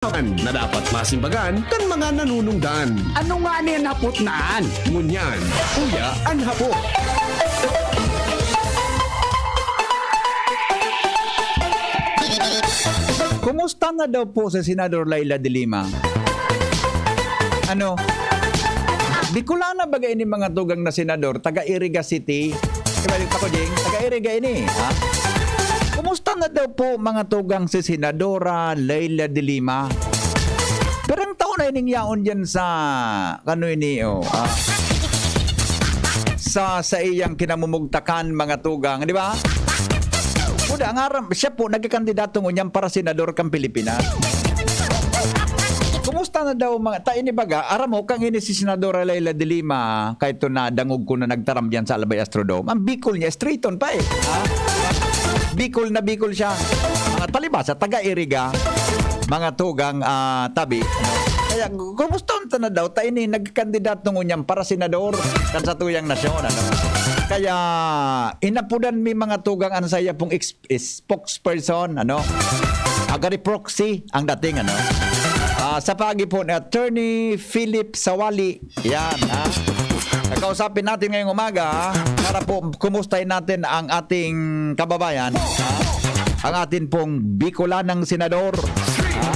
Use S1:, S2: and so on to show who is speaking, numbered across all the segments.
S1: na dapat masimbagan kan mga nanunungdan.
S2: Ano nga ni naputnaan?
S1: Ngunyan, uya ang hapot.
S3: Kumusta na daw po sa Senador Laila de Lima? Ano? Bicolana ba ini mga tugang na senador, taga-Iriga City? Ibalik ako, Jing, taga-Iriga ini, ha? Kumusta na daw po mga tugang si Senadora Laila de Lima? Pero ang taon na iningyaon dyan sa, ano ini, sa iyang kinamumugtakan mga tugang, di ba? Kuda, siya po nagkakandidato ngunyan para senador kang Pilipinas. Kumusta na daw mga tainibaga? Aram mo, kang ini si Senadora Laila de Lima, kahit to na dangog ko na nagtaram diyan sa Albay Astrodome. Ang Bicol niya, straight on pa eh. Ha? Bicol na Bicol siya. Mga talibasa, taga-Iriga, mga tugang tabi. Kaya kumusta na daw? Taini nagkandidato ngunyan para senador kan sa tuyang nasyon. Ano? Kaya inapudan mi mga tugang ang saya pong spokesperson, ano? Agari proxy ang dating, ano? Sa pagi po ni Attorney Philip Sawali. Yan, ha? Nakausapin natin ngayong umaga para po kumustahin natin ang ating kababayan, ha? Ang atin pong Bicolanang senador, ha?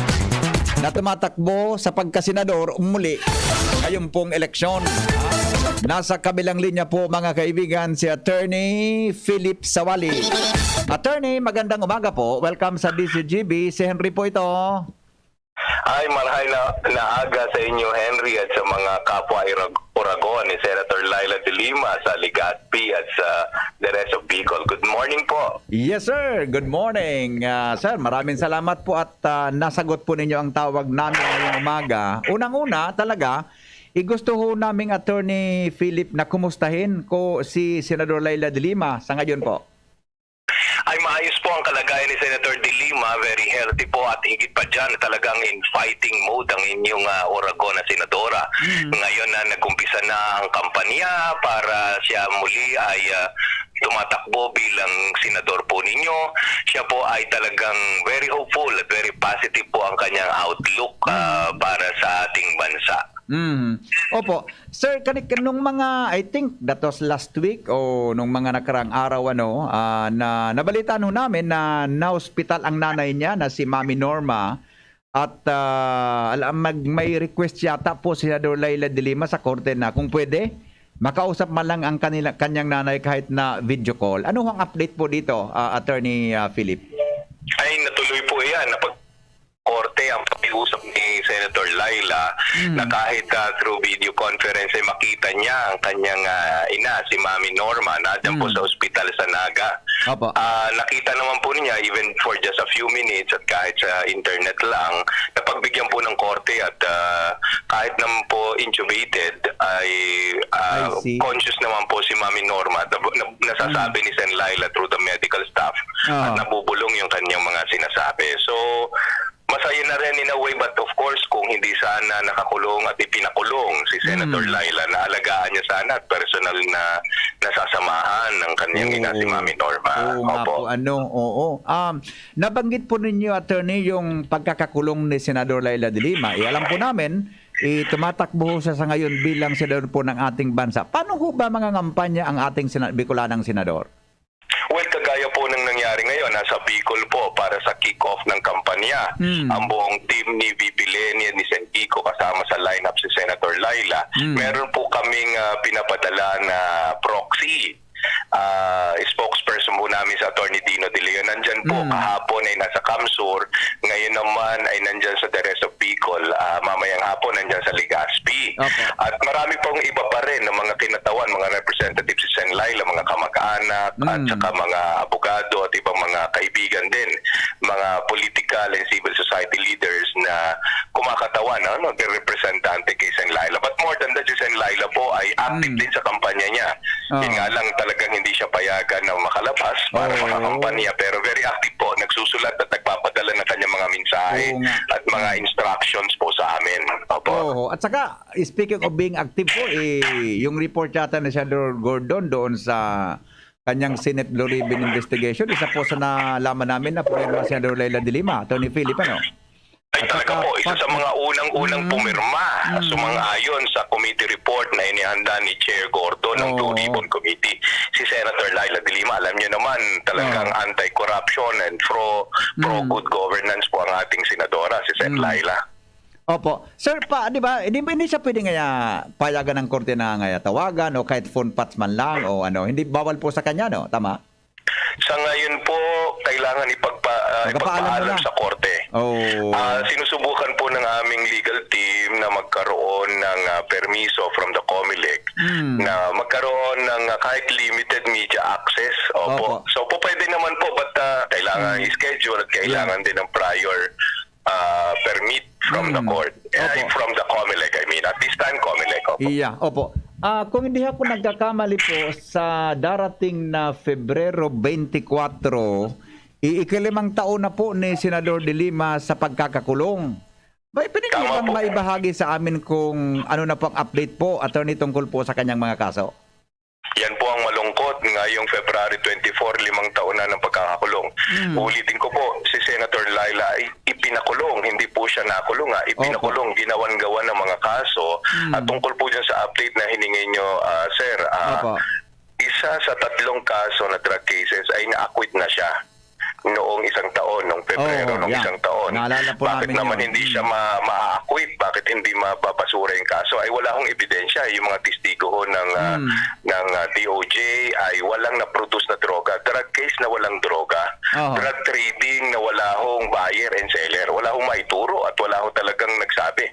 S3: Na tumatakbo sa pagkasenador muli ngayong pong eleksyon, ha? Nasa kabilang linya po mga kaibigan si Attorney Philip Sawali. Attorney, magandang umaga po. Welcome sa DCGB. Si Henry po ito.
S4: Ay, marhay na aga sa inyo, Henry, at sa mga kapwa Oragon ni Senator Laila de Lima sa Legazpi at sa the rest of Bicol. Good morning po.
S3: Yes, sir. Good morning. Sir, maraming salamat po at nasagot po ninyo ang tawag namin ngayong umaga. Unang-una, talaga, gusto ho naming Attorney Philip na kumustahin ko si Senador Laila de Lima sa ngayon po.
S4: Ay, maayos po ang kalagayan ni Senator de Lima. Very healthy po at higit pa dyan talagang in fighting mode ang inyong Oragon na senadora. Ngayon na nag-umpisa na ang kampanya para siya muli ay tumatakbo bilang senador po ninyo. Siya po ay talagang very hopeful at very positive po ang kanyang outlook para sa ating bansa.
S3: Opo. Sir, nung mga, I think that was last week o nung mga nakarang araw, na nabalitaan ho namin na na-hospital ang nanay niya na si Mami Norma at may request yata po si Senador Laila de Lima sa korte na kung pwede, makausap man lang ang kanyang nanay kahit na video call. Ano ang update po dito, Attorney Philip?
S4: Ay, natuloy po yan. Korte ang pakiusap ni Senator Laila na kahit through video conference ay makita niya ang kanyang ina, si Mami Norma, na dyan po sa ospital sa Naga. Nakita naman po niya even for just a few minutes at kahit sa internet lang, napagbigyan po ng korte at kahit naman po intubated ay conscious naman po si Mami Norma. Nasasabi ni Sen Laila through the medical staff at nabubulong yung kanyang mga sinasabi. So, masaya na rin in a way, but of course, kung hindi sana nakakulong at ipinakulong si Senator Laila, na alagaan niya sana at personal na nasasamahan ng kanyang ina si Mami Norma.
S3: Oo. Nabanggit po ninyo, Attorney, yung pagkakakulong ni Senador Laila de Lima. Alam po namin, tumatakbo siya sa ngayon bilang senador po ng ating bansa. Paano ho ba mga ngampanya ang ating Bicolanang senador?
S4: Well, kagaya po ng nangyari ngayon, nasa Bicol po para sa kick-off ng kampanya. Ang buong team ni VP Leni at ni Sen Kiko kasama sa lineup si Senator Laila. Meron po kaming pinapadala na proxy. Spokesperson po namin sa Attorney Dino De Leon. Nandyan po kahapon ay nasa Camsur. Ngayon naman ay nandyan sa the rest of Bicol. Mamayang hapon nandyan sa Legazpi. At marami pong iba pa rin ng mga kinatawan, mga representatives si Sen Laila, mga kamag-anak at saka mga abogado at ibang mga kaibigan din, mga political and civil society leaders na kumakatawan, nagre-representante kay Sen Laila. But more than that, si Sen Laila po ay active din sa kampanya niya. Yun nga lang talagang hindi siya payagan na makalabas para makakampanya, pero very active po, nagsusulat at nagpapadala ng kanyang mga mensahe at mga instructions po sa amin.
S3: At saka, speaking of being active po, yung report yata ni Senator Gordon doon sa kanyang Senate Blue Ribbon investigation, isa po sa nalaman namin na problema si Senador Laila de Lima. Tony Philip, ano?
S4: Ay talaga po, isa sa mga unang-unang pumirma sumang-ayon sa committee report na inihanda ni Chair Gordo ng Blue Ribbon Committee, si Senator Laila de Lima. Alam niyo naman, talagang anti-corruption and pro-good governance po ang ating senadora, si Sen Laila.
S3: Opo. Sir, di ba, hindi siya pwede nga payagan ng korte na nga tawagan o kahit phone pats man lang o ano, hindi bawal po sa kanya, no? Tama?
S4: Sa ngayon po, kailangan ipagpaalam sa korte. Sinusubukan po ng aming legal team na magkaroon ng permiso from the COMELEC na magkaroon ng kahit limited media access. Opo. So po pwede naman po, but kailangan i-schedule at kailangan din ng prior permit from the court. From the COMELEC, I mean. At this time, COMELEC. Opo.
S3: Iya, opo. Kung hindi ako nagkakamali po, sa darating na Febrero 24, ikilimang taon na po ni Senador de Lima sa pagkakakulong. Pwede niyo bang maibahagi sa amin kung ano na po ang update po, attorney, tungkol po sa kanyang mga kaso?
S4: Yan po ang malungkot. Ngayong February 24, 5 taon na ng pagkakakulong. Ulitin ko po, si Senator Laila ay ipinakulong. Hindi po siya nakulong. Ipinakulong, ginawan-gawan ng mga kaso. At tungkol po dyan sa update na hiningi nyo, sir, isa sa 3 kaso na drug cases ay na-acquit na siya noong isang taon, noong Pebrero, isang taon. Bakit naman hindi siya ma-acquit? Bakit hindi mapapasura yung kaso? Ay wala hong ebidensya. Yung mga testigo ng DOJ ay walang na-produce na droga. Drug case na walang droga. Drug trading na wala hong buyer and seller. Wala hong maituro at wala hong talagang nagsabi.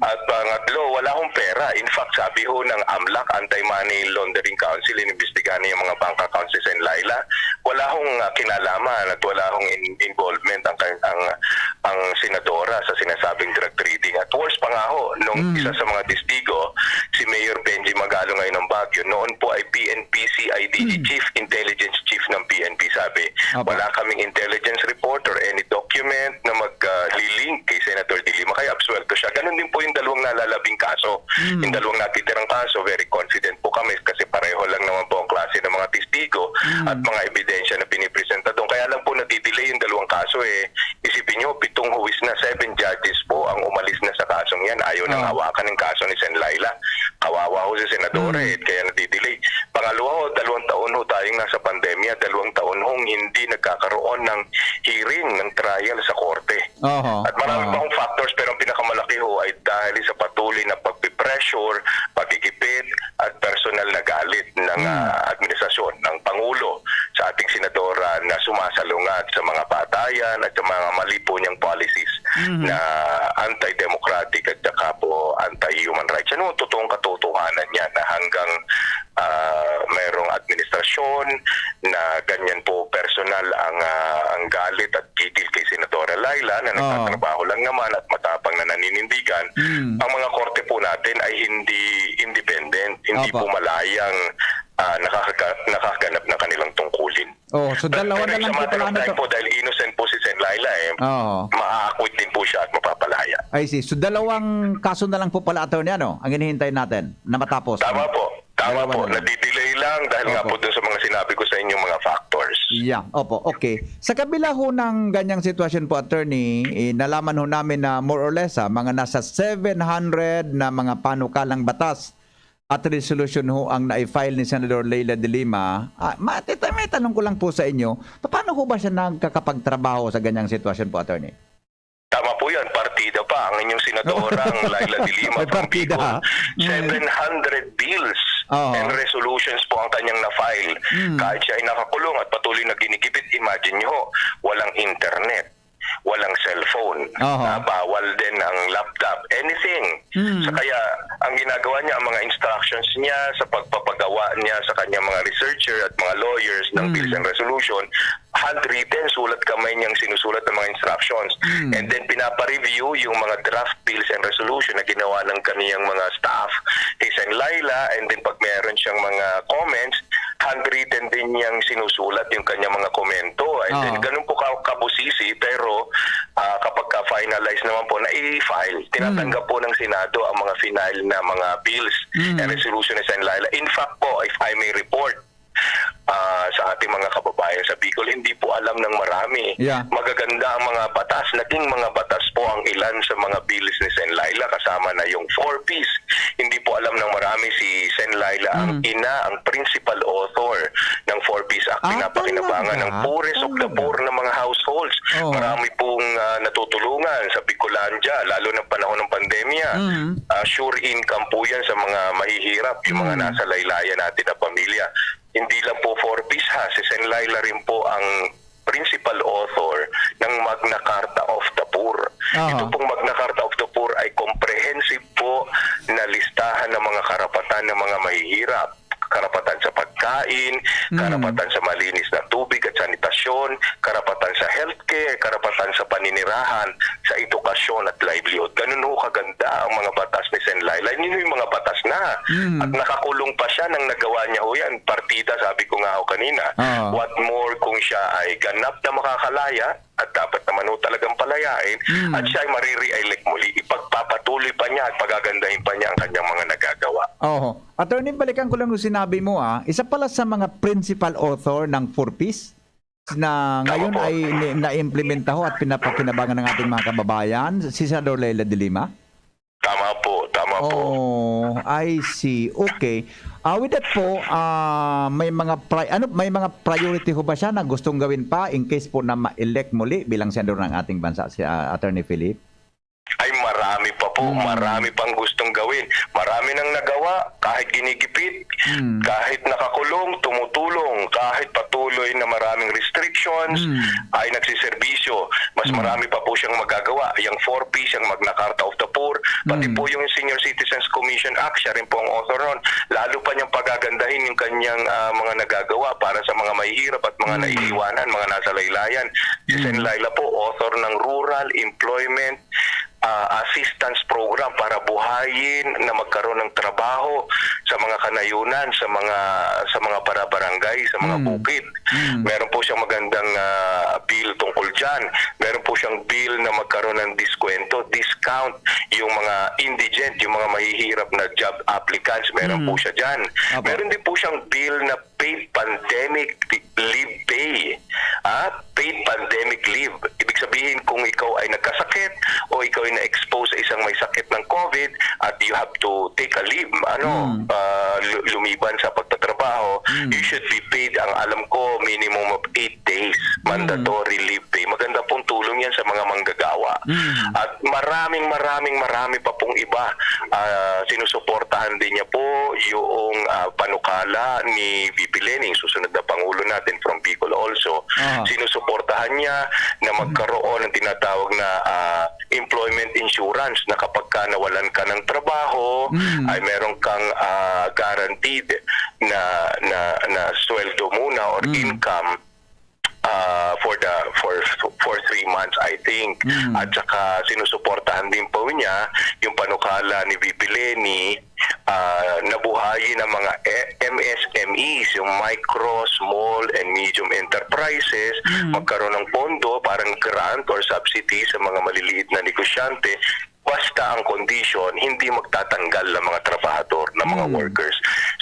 S4: At pangatlo, wala hong pera. In fact, sabi ho ng AMLAC, Anti-Money Laundering Council, inimbestigahan niya yung mga bank accounts ni Sen Laila, wala hong kinalaman at wala hong involvement ang senadora sa sinasabing drug trading. At worse pa nga ho, nung isa sa mga testigo, si Mayor Benji Magalo ngayon ng Baguio, noon po ay PNP-CIDG Chief Intelligence Chief ng PNP, sabi, wala kaming intelligence report or any document na mag-link kay Senator de Lima, kaya absuelto siya. Ganun din po yung 2 nalalabing kaso. Yung 2 natitirang kaso, very confident po kami kasi pareho lang naman po ang klase ng mga testigo at mga ebidensya na pinipresenta doon. Kaya lang po natidelay yung 2 kaso Isipin nyo, 7 huwis na, 7 judges po ang umalis na sa kasong yan. Ayaw nang hawakan ng kaso ni Sen Laila. Kawawa ho si Senadore, kaya natidelay. Pangalawa ho, 2 taon ho tayong nasa pandemya, 2 taon hong hindi nagkakaroon ng hearing, ng trial sa korte. At marami pa hong factors, pero ang pinakamalaki ho ay dahil sa patuloy na pagpipressure, pagkikipit at personal na galit ng administrasyon, ng Pangulo sa ating senadora na sumasalungat sa mga patayan at sa mga mali po niyang policies na anti-democratic at saka po anti-human rights. Ano totoong katotohanan niya na hanggang mayroong administrasyon na ganyan po personal ang galit at gigil kay Senadora Laila na nagtatrabaho lang naman at matapang na naninindigan, ang mga korte po natin ay hindi independent, hindi po malayang nakakaganap ng kanilang tungkulin.
S3: So dalawa na lang
S4: po dahil innocent po si Sen Laila maa-acquit din po siya at mapapalaya.
S3: I see. So 2 kaso na lang po pala, attorney, ang hinihintay natin na matapos.
S4: Tama po. Natidelay lang dahil nga po dun sa mga sinabi ko sa inyong mga factors.
S3: Yeah, opo, okay. Sa kabila ho ng ganyang sitwasyon po, attorney, nalaman ho namin na more or less mga nasa 700 na mga panukalang batas at resolution ho ang na-file ni Senator Laila de Lima. May tanong ko lang po sa inyo, paano ho ba siya nagkakapagtrabaho sa ganyang sitwasyon po, attorney?
S4: Tama po yan, partida pa ang inyong senadorang Laila de Lima from Bicol. 700 bills and resolutions po ang kanyang na-file. Kahit siya ay nakakulong at patuloy na ginikipit, imagine nyo, walang internet, walang cellphone, bawal din ang laptop, anything. So kaya ang ginagawa niya, ang mga instructions niya sa pagpapagawa niya sa kanyang mga researcher at mga lawyers ng bills and resolution, handwritten, sulat kamay niyang sinusulat ng mga instructions. And then pinapa-review yung mga draft bills and resolution na ginawa ng kaniyang mga staff kay Sen Laila, and then pag meron siyang mga comments, handwritten din niyang sinusulat yung kanyang mga komento. And then ganun po kabusisi, pero kapag ka-finalize naman po na i-file, tinatanggap po ng Senado ang mga final na mga bills and resolution ni Sen Laila. In fact po, if I may report, sa ating mga kababayan sa Bicol, hindi po alam ng marami.
S3: Yeah.
S4: Magaganda ang mga batas. Naging mga batas po ang ilan sa mga bilis ni Sen. Laila, kasama na yung 4Ps. Hindi po alam ng marami si Sen. Laila ang ang principal author ng 4Ps Act. Pinapakinabangan ng poorest of the poor ng mga households.
S3: Oo.
S4: Marami pong natutulungan sa Bicolandia, lalo ng panahon ng pandemya. Sure income po yan sa mga mahihirap, yung mga nasa laylayan natin na pamilya. Hindi lang po 4Ps ha, si Sen. Laila rin po ang principal author ng Magna Carta of the Poor. Ito pong Magna Carta of the Poor ay comprehensive po na listahan ng mga karapatan ng mga mahihirap. Karapatan sa pagkain, karapatan sa malinis na tubig at sanitasyon, karapatan sa healthcare, karapatan sa paninirahan, sa edukasyon at livelihood. Ganun ho kaganda ang mga batas ni Sen. Laila. Hindi yung mga batas na. At nakakulong pa siya nang nagawa niya ho yan. Partida, sabi ko nga ho kanina. What more kung siya ay ganap na makakalaya at dapat naman ho talagang palayain at siya ay marire-elect muli. Ipagpapatuloy pa niya at pagagandahin pa niya ang kanyang mga nagagawa.
S3: Attorney, balikan ko lang yung sinabi mo, isa pala sa mga principal author ng 4Ps na ngayon ay na-implementa ho at pinapakinabangan ng ating mga kababayan, si Senador Leila de Lima?
S4: Tama po.
S3: I see. Okay. With that po, may mga priority ho ba siya na gustong gawin pa in case po na ma-elect muli bilang senador ng ating bansa, si Attorney Philip?
S4: Ay marami pa po, marami pang gustong gawin. Marami nang nagawa, kahit ginigipit, kahit nakakulong, tumutulong, kahit patuloy na maraming restrictions, ay nagsiservisyo. Mas marami pa po siyang magagawa. Yung 4Ps, yung Magna Carta of the Poor, pati po yung Senior Citizens Commission Act, siya rin po ang author nun. Lalo pa niyang pagagandahin yung kanyang mga nagagawa para sa mga mahihirap at mga naiiwanan, mga nasa laylayan. Si Sen. Laila po, author ng Rural Employment Assistance Program para buhayin na magkaroon ng trabaho sa mga kanayunan, sa mga para-barangay, sa mga bukid. Meron po siyang magandang bill tungkol dyan. Meron po siyang bill na magkaroon ng discount yung mga indigent, yung mga mahihirap na job applicants. Meron po siya dyan. Meron din po siyang bill na paid pandemic leave pay. Paid pandemic leave. Ibig sabihin kung ikaw ay nagkasakit o ikaw ay na-expose sa isang may sakit ng COVID at you have to take a leave, lumiban sa pagtatrabaho, you should be paid, ang alam ko, minimum of 8 days mandatory leave pay. Maganda pong tulong yan sa mga manggagawa. At marami pa pong iba. Sinusuportahan din niya po yung panukala ni VP Lening, susunod na Pangulo natin from Bicol also. Sinusuportahan niya na magkaroon ng tinatawag na employment insurance na kapag ka nawalan ka ng trabaho ay meron kang guaranteed na sweldo muna or income for 3 months, I think. At saka sinusuportahan din po niya yung panukala ni VP Leni nabuhayin ng mga MSMEs, yung micro, small, and medium enterprises, magkaroon ng pondo, parang grant or subsidy sa mga maliliit na negosyante, basta ang condition, hindi magtatanggal ng mga trabahador, ng mga workers.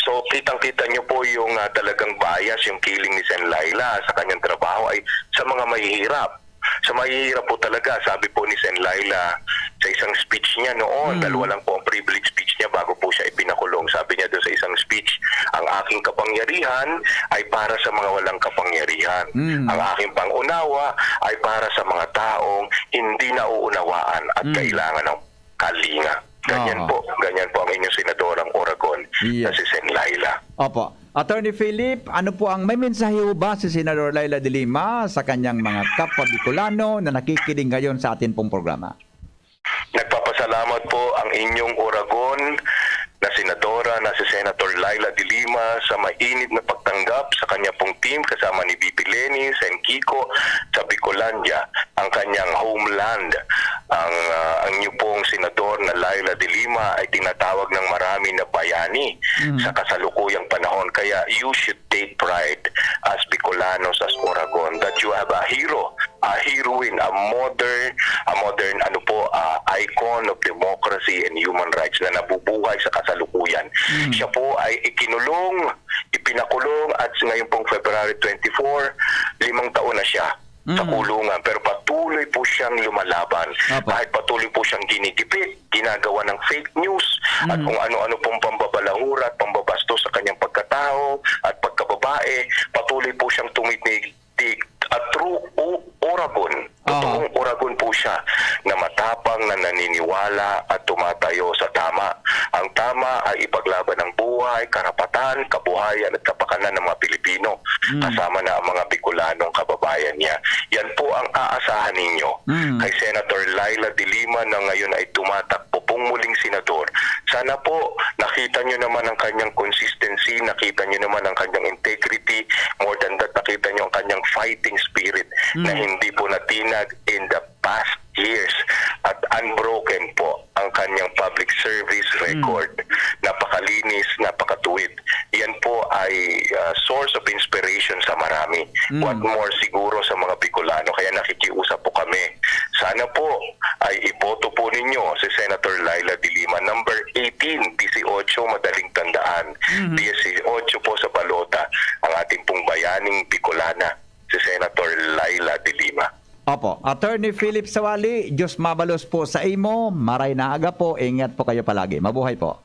S4: So, kitang-kita nyo po yung talagang bias, yung killing ni Sen. Laila sa kanyang trabaho ay sa mga mahihirap. Sa mahihirap po talaga, sabi po ni Sen. Laila sa isang speech niya noon, dalawa lang po ang privilege speech niya bago po siya ipinakulong. Sabi niya doon sa isang speech, ang aking kapangyarihan ay para sa mga walang kapangyarihan. Ang aking pangunawa ay para sa mga taong hindi nauunawaan at kailangan ng kalinga. Ganyan po ang inyong senadorang Oragon na si Sen. Laila.
S3: Opo. Attorney Philip, ano po ang may mensahe ba si Senador Leila de Lima sa kanyang mga kapwa Bicolano na nakikinig ngayon sa atin pong programa?
S4: Nagpapasalamat po ang inyong Oragon na senadora na si Senator Leila de Lima sa mainit na pagtanggap sa kanya pong team kasama ni VP Leni, Sen. Kiko sa Bicolandia, ang kanyang homeland. Ang inyo pong senador na Leila de Lima ay tinatawag ng marami na bayani sa kasalukuyang panahon. Kaya you should take pride as Bicolanos, as Oragon, that you have a hero, a heroine, a modern icon of democracy and human rights na nabubuhay sa kasalukuyan. Siya po ay ikinulong ipinakulong at ngayon pong February 24, 5 taon na siya sa kulungan. Pero patuloy po siyang lumalaban.
S3: Apo.
S4: Kahit patuloy po siyang ginigipit, ginagawa ng fake news, at kung ano-ano pong pambabalahura at pambabastos sa kanyang pagkatao at pagkababae, patuloy po siyang tumitig at true Oragon. Totoong Oragon po siya na matapang na naniniwala at tumatayo sa tama. Ang tama ay ipaglaban ng buhay, karapatan, kabuhayan at kapakanan ng mga Pilipino. Kasama na ang mga Bicolanong kababayan niya. Yan po ang aasahan ninyo kay Senator Laila de Lima na ngayon ay tumatakbo pong muling senador. Sana po nakita nyo naman ang kanyang consistency, nakita nyo naman ang kanyang integrity, more than that nakita nyo ang kanyang fighting spirit na hindi po natinag in the past years at unbroken po ang kanyang public service record. Napakalinis, napakatuwid. Yan po ay source of inspiration sa marami. What more siguro sa mga Bicolano. Kaya nakikiusap po kami. Sana po ay iboto po ninyo si Senator Laila de Lima, number 18, 18, madaling tandaan. 18 po sa balota, ang ating pong bayaning Bicolana, si Senator Laila de Lima.
S3: Opo. Attorney Philip Sawali, Diyos mabalos po sa imo. Maray na aga po. Ingat po kayo palagi. Mabuhay po.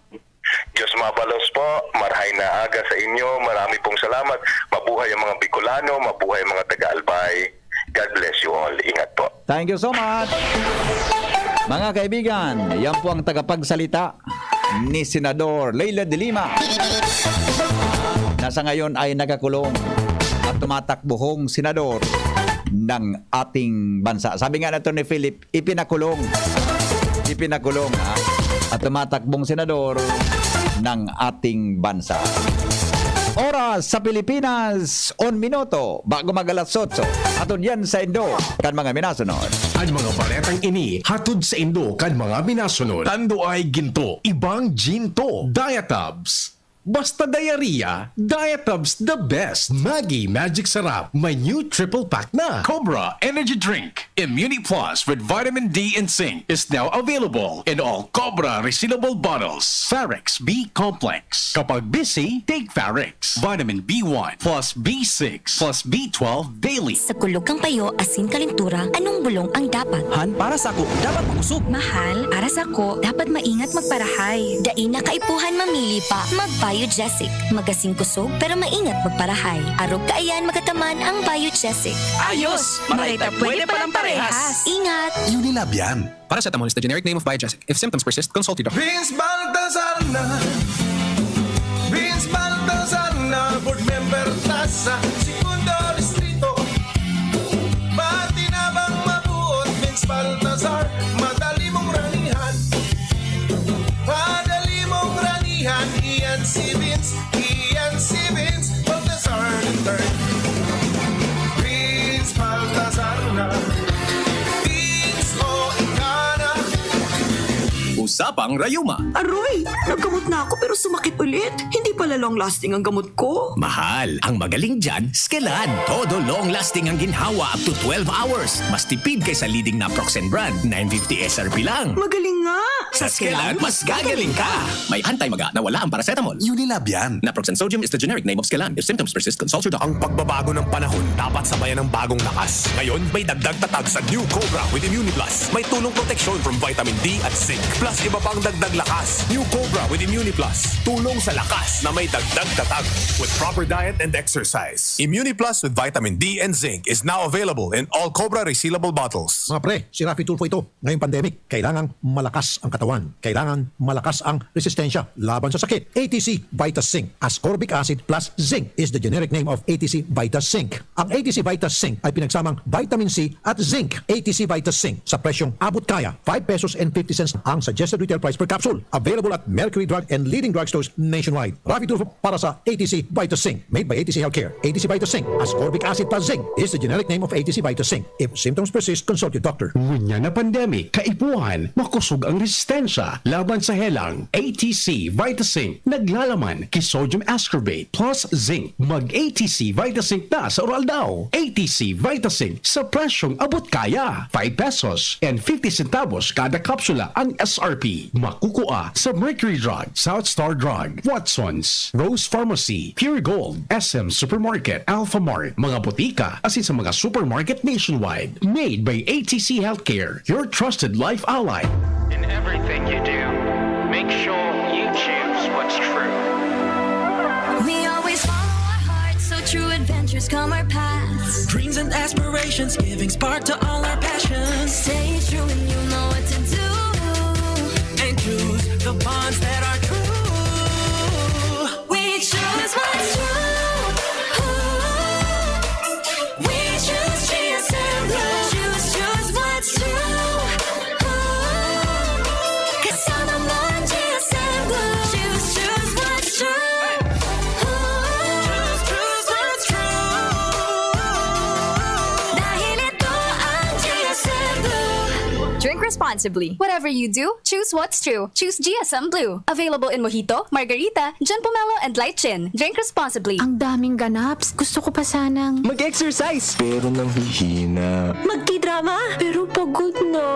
S4: Diyos mabalos po, marhay na aga sa inyo. Marami pong salamat. Mabuhay ang mga Bicolano, mabuhay ang mga taga-Albay. God bless you all. Ingat po.
S3: Thank you so much. Mga kaibigan, yan po ang tagapagsalita ni Senador Laila de Lima. Nasa ngayon ay nagakulong at tumatakbuhong senador ng ating bansa. Sabi nga na ni Philip, ipinakulong at tumatakbong senador ng ating bansa. Oras sa Pilipinas, 1 minuto bago mag-alas 8. Atod yan sa Indo, kan mga minasunod.
S1: Ang mga baretang ini hatod sa Indo kan mga minasunod. Tando ay ginto, ibang ginto, Diatabs. Basta diarrhea, Diatabs the best. Maggi Magic Sarap, may new triple pack na. Cobra Energy Drink, Immunity Plus with vitamin D and zinc is now available in all Cobra resealable bottles. Farex B Complex. Kapag busy, take Farex. Vitamin B1 plus B6 plus B12 daily.
S5: Sa kulog kang payo, asin kalintura, anong bulong ang dapat?
S6: Han, para sa ako, dapat makusog.
S5: Mahal, aras ako, dapat maingat magparahay. Dain na kaipuhan mamili pa, mag-Biogesic. Magasing kusog, pero maingat magparahay. Arog kaayan magataman ang Biogesic.
S6: Ayos! Marita, pwede palang parehas.
S5: Ingat!
S7: Unilab yan.
S8: Paracetamol is the generic name of Biogesic. If symptoms persist, consult your doctor.
S7: Vince Baltazar na, Vince Baltazar na, board member na sa segundo distrito. Pati na bang mabuot, Vince Baltazar, madali mong ranihan. Madali mong ranihan, iyan si Vince Baltazar III. Vince Baltazar na, Vince o Ikana.
S8: Usapang Rayuma.
S9: Aroy, naggamot na ako pero sumakit ulit. Hindi pala long-lasting ang gamot ko.
S10: Mahal. Ang magaling dyan, Skelan. Todo long-lasting ang ginhawa up to 12 hours. Mas tipid kaysa leading na Proxen brand. 950 SRP lang.
S9: Magaling nga.
S10: Sa Skelan, mas gagaling ka. May anti-maga na wala ang paracetamol.
S7: Unilab yan.
S10: Naproxen sodium is the generic name of Skelan. If symptoms persist, consult your doctor.
S11: Ang pagbabago ng panahon dapat sabayan ng bagong lakas. Ngayon, may dagdag tatag sa New Cobra with ImmuniPlus. May tulong proteksyon from vitamin D at zinc. Plus iba pang dagdag lakas. New Cobra with ImmuniPlus. Tulong sa lakas na may dagdag tatag with proper diet and exercise. ImmuniPlus with vitamin D and zinc is now available in all Cobra resealable bottles.
S12: Mga pre, si Rafi Tulfo ito. Ngayong pandemic, kailangang malakas ang katawan. Kailangan malakas ang resistensya laban sa sakit. ATC Vitas Zinc. Ascorbic acid plus zinc is the generic name of ATC Vitas Zinc. Ang ATC Vitas Zinc ay pinagsamang vitamin C at zinc. ATC Vitas Zinc sa presyong abot kaya. 5 pesos and 50 cents ang suggested retail price per capsule. Available at Mercury Drug and leading drugstores nationwide. Rafi Tulfo para sa ATC Vitas Zinc. Made by ATC Healthcare. ATC Vitas Zinc. Ascorbic acid plus zinc is the generic name of ATC Vitas Zinc. If symptoms persist, consult your doctor.
S1: Ngunya na pandemic, kaipuhan, makusog ang resistensya laban sa helang. ATC Vitasync naglalaman kay sodium ascorbate plus zinc. Mag-ATC Vitasync na sa oral daw. ATC Vitasync sa presyong abot kaya. 5 pesos and 50 centavos kada kapsula ang SRP. SRP. Makukuha sa Mercury Drug, South Star Drug, Watson's, Rose Pharmacy, Pure Gold, SM Supermarket, Alpha Mart, mga butika, asin sa mga supermarket nationwide. Made by ATC Healthcare, your trusted life ally.
S13: In everything you do, make sure you choose what's true.
S5: We always follow our hearts, so true adventures come our paths.
S6: Dreams and aspirations giving spark to all our passions.
S5: Stay true and you know what to do.
S6: And choose the bonds that are true.
S5: We choose what's true. We choose GSM Blue. Choose what's true. Kasama mo ang GSM Blue. Choose what's true.
S6: Choose what's true.
S5: Dahil ito ang GSM Blue.
S14: Drink responsibly. Whatever you do, choose what's true. Choose GSM Blue. Available in Mojito, Margarita, John Pomelo, and Light Gin. Drink responsibly.
S15: Ang daming ganaps. Gusto ko pa sanang
S6: Mag-exercise.
S7: Pero nang hihina.
S9: Magti-drama, pero pagod na.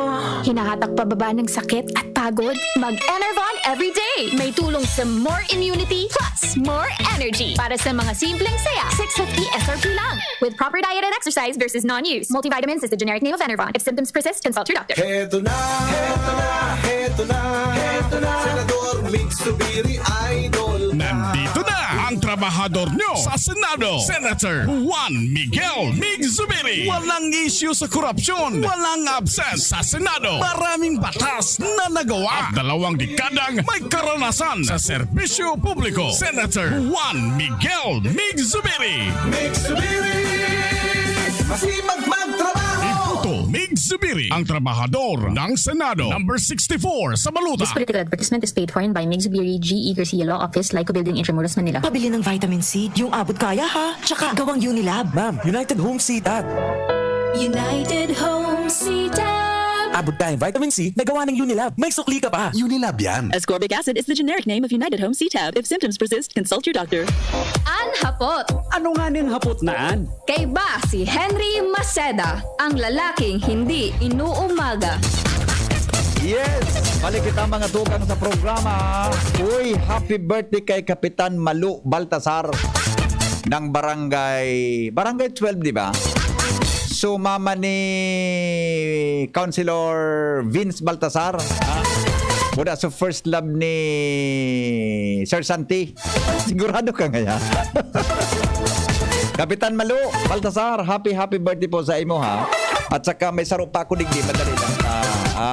S15: hinahatak pababa ng sakit at pagod.
S14: Mag-Enervon every day. May tulong sa more immunity plus more energy. Para sa mga simpleng saya, 650 SRP lang. With proper diet and exercise versus non-use. Multivitamins is the generic name of Enervon. If symptoms persist, consult your doctor.
S7: Heto na, heto na, heto na, heto na. Senador Mig Zubiri, idol na.
S11: Nandito na ang trabahador nyo sa Senado, Senator Juan Miguel Mig Zubiri. Walang issue sa korupsyon, walang absent sa Senado. Maraming batas na nagawa at 2 dekadang may karanasan sa serbisyo publiko. Senator Juan Miguel Mig Zubiri.
S7: Mig Zubiri, masipag magtrabaho.
S11: Iputo Mig Zubiri, ang trabahador ng Senado. Number 64 sa Baluta.
S15: This political advertisement is paid for by Mig Zubiri, G. Garcia Law Office, Lyco Building, Intramuros, Manila.
S9: Pabili ng vitamin C, yung abot kaya ha. Tsaka gawang Unilab.
S6: Ma'am, United Home CTAB.
S5: United Home CTAB.
S6: Abot tayong vitamin C na gawa ng Unilab. May sukli ka pa.
S10: Unilab yan.
S6: Ascorbic acid is the generic name of United Home CTAB. If symptoms persist, consult your doctor.
S14: Anhapot.
S2: Ano nga ning hapot naan?
S14: Kay ba si Henry Maceda, ang lalaking hindi inuumaga.
S3: Yes! Balik kita mga tukang sa programa. Uy, happy birthday kay Kapitan Malu Baltasar ng Barangay 12, di ba? So, mama ni Councilor Vince Baltasar. Mula sa first love ni Sir Santi. Sigurado ka nga. Kapitan Malu Baltasar, happy birthday po sa imo ha. At saka may sarap pa ako digdi, madali lang.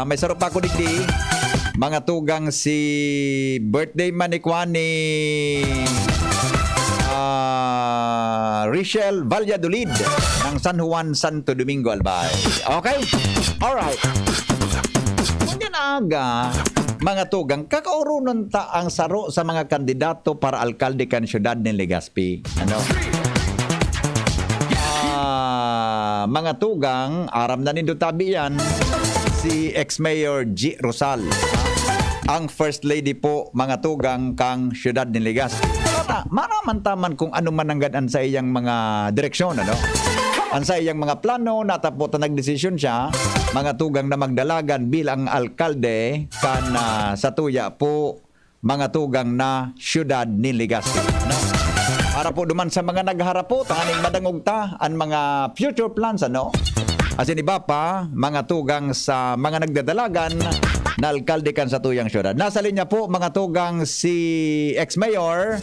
S3: May sarap pa ako digdi. Mga tugang si birthday man ni Kwani Richelle Valladolid ng San Juan, Santo Domingo, Albay. Okay? Alright. Ngayon aga, mga tugang, kakaurunon ta ang saro sa mga kandidato para alkalde kan siyudad ng Legazpi. Ano? Mga tugang, aram na nindo tabi yan, si ex-mayor G. Rosal. Ang first lady po, mga tugang, kang siyudad ng Legazpi. Maraman-taman kung ano man ang ganan sa iyang mga direksyon, ano? Ang sa iyang mga plano, natapot na nagdesisyon siya, mga tugang na magdalagan bilang alkalde kan sa tuya po, mga tugang na siyudad ni Legazpi. Ano? Para po duman sa mga nagharapot, aning madangugta, ang mga future plans, ano? Asin iba pa, mga tugang sa mga nagdadalagan na alkalde kan sa tuyang siyudad. Nasa linya po, mga tugang si ex-mayor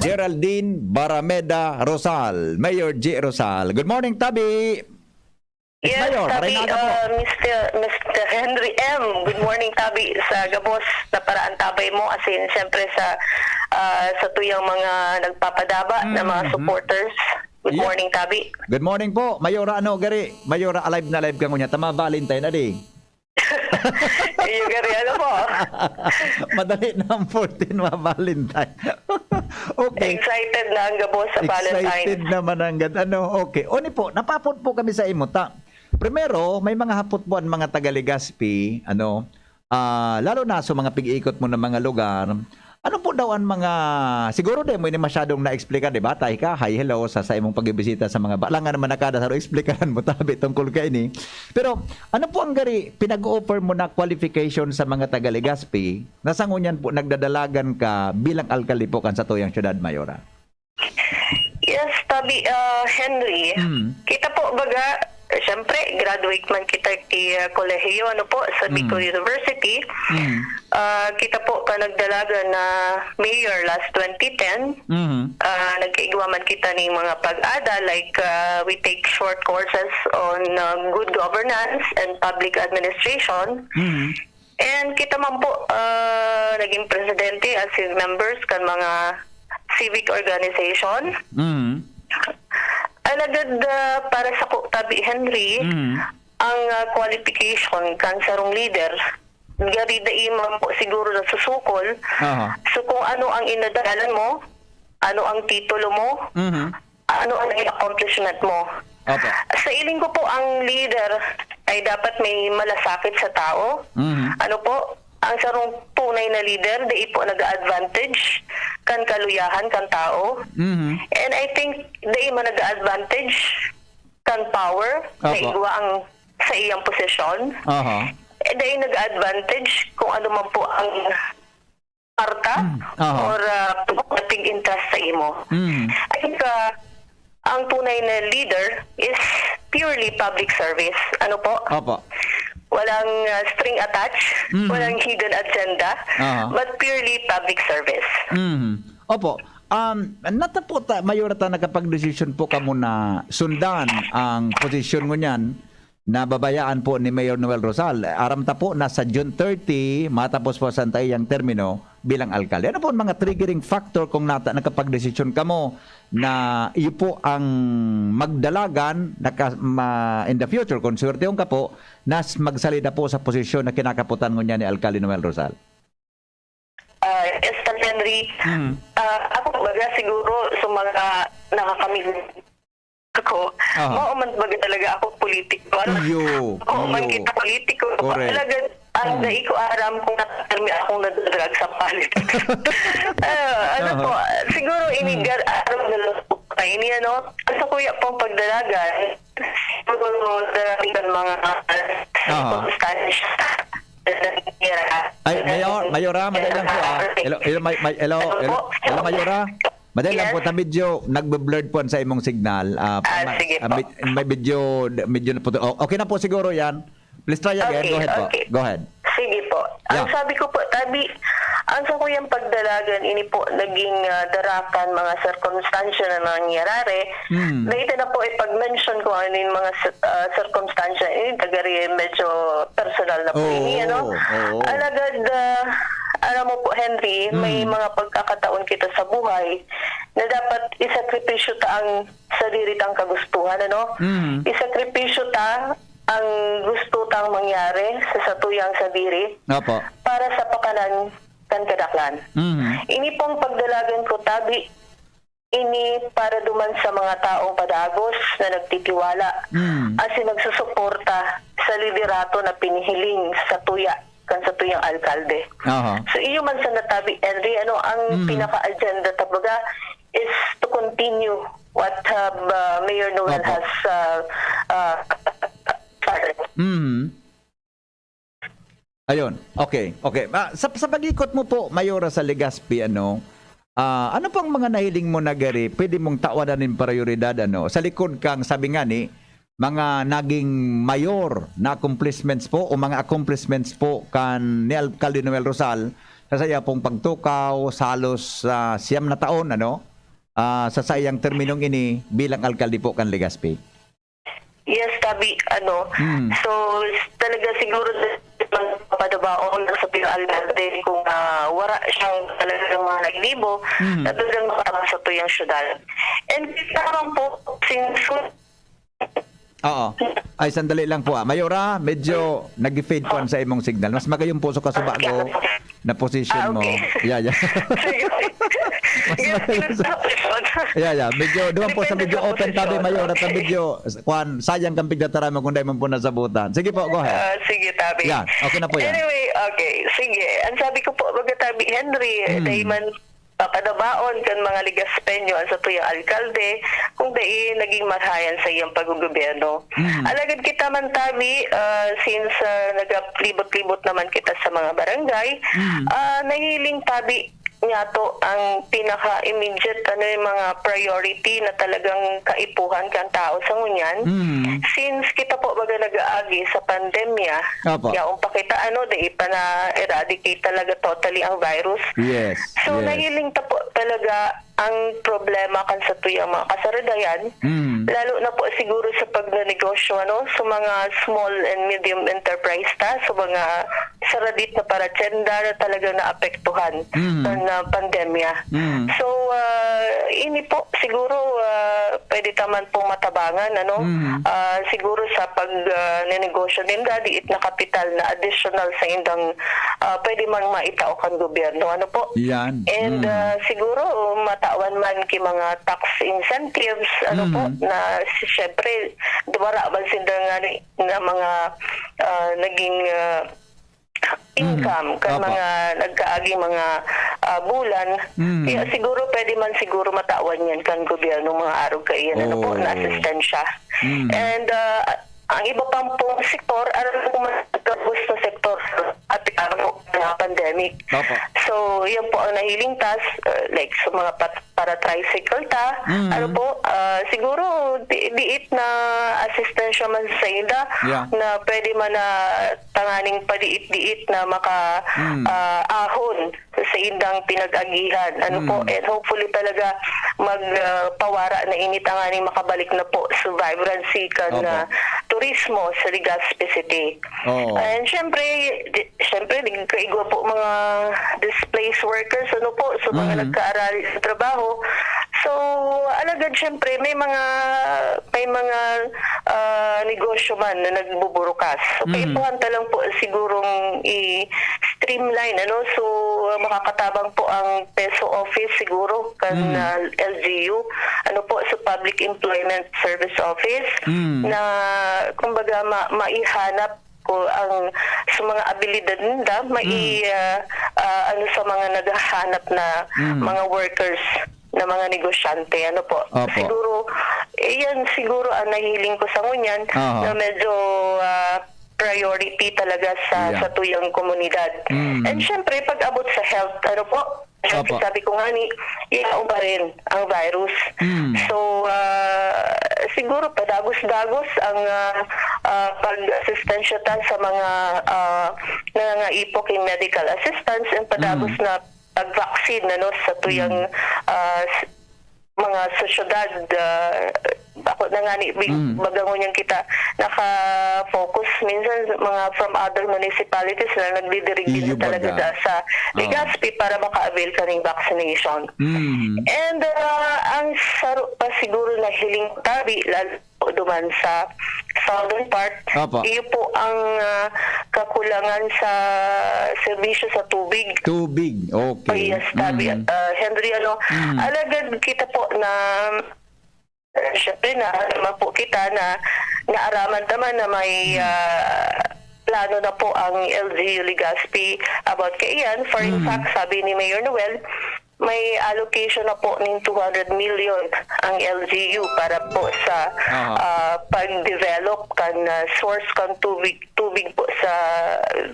S3: Geraldine Barameda Rosal. Mayor G. Rosal. Good morning, Tabi.
S16: Yes,
S3: Mayor,
S16: Tabi,
S3: Marinada po.
S16: Mr. Henry M. Good morning, Tabi. Sa gabos na paraan tabay mo, asin siyempre sa tuyang mga nagpapadaba na mga supporters. Good morning, Tabi.
S3: Good morning po. Mayora, ano, gari? Mayora, alive na live ka ngunya. Tama, Valentine na di.
S16: Yung gari, ano po?
S3: Madali na ang 14, mga Valentine. Okay.
S16: Excited na ang gabos sa Valentine.
S3: Excited naman ang ano. Okay. Oni po, napapot po kami sa imuta. Primero, may mga hapot po ang mga taga Legazpi, ano, lalo na sa mga pig-ikot mo ng mga lugar. Ano po daw ang mga, siguro din mo ini masyadong na-explica, di ba? Tayo ka, hi, hello, sa imong pagbibisita sa mga balangan naman nakada, sa explikahan mo tabi tungkol ka ini. Pero, ano po ang gari, pinag-offer mo na qualification sa mga taga Legazpi, nasangunyan po nagdadalagan ka bilang alkalde po kan sa tuyang syudad, Mayora?
S16: Yes, tabi, Henry. Kita po baga, siyempre, graduate man kita kay kolehiyo, ano po, sa Bicol University. Kita po ka nagdalaga na mayor last 2010. Nagkaigwa man kita ng mga pag-ada, like we take short courses on good governance and public administration. And kita man po naging presidente as in members kan mga civic organization. Alagad para sa tabi Henry, ang qualification kan sarong leader, gari da imam po siguro na susukol. So kung ano ang inadalan mo, ano ang titulo mo, ano ang accomplishment mo. Sa iling ko po ang leader ay dapat may malasakit sa tao. Ano po, ang sarong tunay na leader, di po nag-advantage kan kaluyahan kan tao. And I think di man nag-advantage kan power na igwa ang sa iyang posisyon. Di nag-advantage kung ano man po ang parta or pag interest sa imo. I think ang tunay na leader is purely public service. Ano po? Walang string attached, walang hidden agenda, but purely public service.
S3: Opo. Natapo ta, Mayora, ta nakapag-decision po ka muna sundan ang posisyon mo niyan na babayaan po ni Mayor Noel Rosal. Aram ta po na sa June 30, matapos po sa antayang termino bilang alkalde. Ano po ang mga triggering factor kung nakapag-decision ka mo na iyo po ang magdalagan in the future, kung swertehon ka po, na magsalida po sa posisyon na kinakaputan mo niya ni Alkalde Noel Rosal?
S16: Yes, Henry. Ako baga siguro sa mga nakakamig ako, man baga talaga ako politiko. Man kita politiko. Talaga, ang dahil ko aram kung nakakarmi akong nadadrag sa politics. Ano po, siguro inigar aram na lang po kayo niya, no? Sa kuya pong pagdalagan, siguro darating mga Spanish.
S3: Ay, Mayora, madali lang po. Hello, Mayora. Madali lang po, medyo nagbe-blurred po sa imong signal.
S16: Sige po.
S3: May medyo na po. Okay na po siguro yan. Please try again. Go ahead po. Go ahead.
S16: Sige po. Ang sabi ko po, tabi, ang sa kuyang pagdalagan, ini po naging darakan mga circumstansya na nangyayari. Dahil na po ipag-mention ko ano yung mga circumstansya, ini tagari medyo personal na po ini, ano? Alagad, alam mo po, Henry, may mga pagkakataon kita sa buhay na dapat isakripisyo ta ang sarili tang kagustuhan, ano? Isakripisyo ta ang gusto tang mangyari sa satuyang sa diri para sa pakanan kan kadaklan. Ini pong pagdalagan ko, tabi, ini para duman sa mga taong padagos na nagtitiwala as nagsusuporta sa liderato na pinihiling sa tuya kan sa tuyang alkalde. So iyo man sa natabi, Henry, ano ang pinaka-agenda tabaga is to continue what Mayor Noel has started.
S3: Ayun. Okay. Sa pag-ikot mo po, Mayora, sa Legazpi, ano pang mga nahiling mo na gari, pwede mong tawanan ng prioridad, ano? Sa likod kang, sabi nga ni, mga naging mayor na accomplishments po, o mga accomplishments po kan ni Alkalde Noel Rosal, sa saya pong pagtukaw, salos 9 na taon, ano? Sa sayang terminong ini, bilang alkalde po kan Legazpi.
S16: Yes, tabi, ano. So, talaga siguro padabaon sa alkalde kung wala siyang talagang mga naglibo na talagang makatama sa tuyang syudad. And parang po,
S3: Ay, sandali lang po. Mayora, medyo nag-fade po sa imong signal. Mas magayong puso ka subago. na position mo.
S16: Okay.
S3: Yeah. Medyo doon po sa medyo open tabi mayor at medyo sayang kang pigdatara mo kung dahil mo po nasabutan. Sige po, go ahead.
S16: Sige, Tabi.
S3: Yeah, okay na po yan.
S16: Anyway, okay. Sige. Ang sabi ko po, Tabi Henry, dahil man papadabaon kan mga ligaspenyo sa tuyang alkalde kung dahil naging marhayan sa iyang paggugobyerno. Alagad kita man, Tabi, since nagaplibot-libot naman kita sa mga barangay, nahiling, Tabi, nga to ang pinaka-immediate yung mga priority na talagang kaipuhan kang tao sa ngunyan. Since kita po baga nag-aagi sa pandemya, yaong pakita di pa na-eradicate talaga totally ang virus.
S3: Yes.
S16: So nahiling ta po talaga ang problema kan sa tuyang mga kasaradayan, lalo na po siguro sa pagnanegosyo sa mga small and medium enterprise sa mga saradit na paratsyenda na talagang naapektuhan ng pandemya. So, ini po siguro pwede taman pong matabangan, siguro sa pagnenegosyo din diit na kapital na additional sa indang pwede man maitao kan gobyerno.
S3: Yan.
S16: And siguro matawan man ki mga tax incentives, po, na siyempre, duwara man sila na mga naging income kan mga nagkaaging mga bulan. Kaya siguro pwede man siguro matawan yan kan gobyerno mga arog kaiyan po na asistensya. And ang iba pang pong sektor, po gusto sektor at ng pandemic. So, yan po ang nahiling like sa mga para tricycle siguro diit na asistensya man sa ida na pwede man na tanganing padiit-diit na ahon sa indang pinag-agihan. And hopefully talaga magpawara na init ang aning makabalik na po sa vibrancy kan turismo sa Legazpi City. And syempre kaigwa po mga displaced workers so mga nagkaaral sa trabaho. So alagad syempre may mga negosyo man na nagbuburukas. So kaipuhan lang po sigurong i-streamline so makakatabang po ang PESO office siguro kan LGU po sa Public Employment Service Office na kumbaga maihanap ko ang sa mga abilidad nila sa mga naghahanap na mga workers na mga negosyante siguro yan siguro ang nahiling ko sa ngunyan na medyo priority talaga sa tuyang komunidad. And syempre pag abot sa health sabi ko nga iyaw ba rin ang virus. So siguro padagos-dagos ang pag-assistensya sa mga nangangaipok in medical assistance and padagos na pag-vaccine sa tuyang mga sosyedad. Ako na nga bagangon yung kita naka-focus minsan mga from other municipalities na nagdidirig din talaga sa Legazpi para maka-avail ka ng vaccination. And ang saro pa siguro na hiling tabi lalo duman sa southern part, iyo po ang kakulangan sa serbisyo sa tubig. Okay. Yes, tabi. Henry, alagad kita po na syempre naman po kita na naaraman naman na may plano na po ang LGU Legazpi about kaiyan. For in fact, sabi ni Mayor Noel, may allocation na po ng 200 million ang LGU para po sa pag-develop kan source kan tubig po sa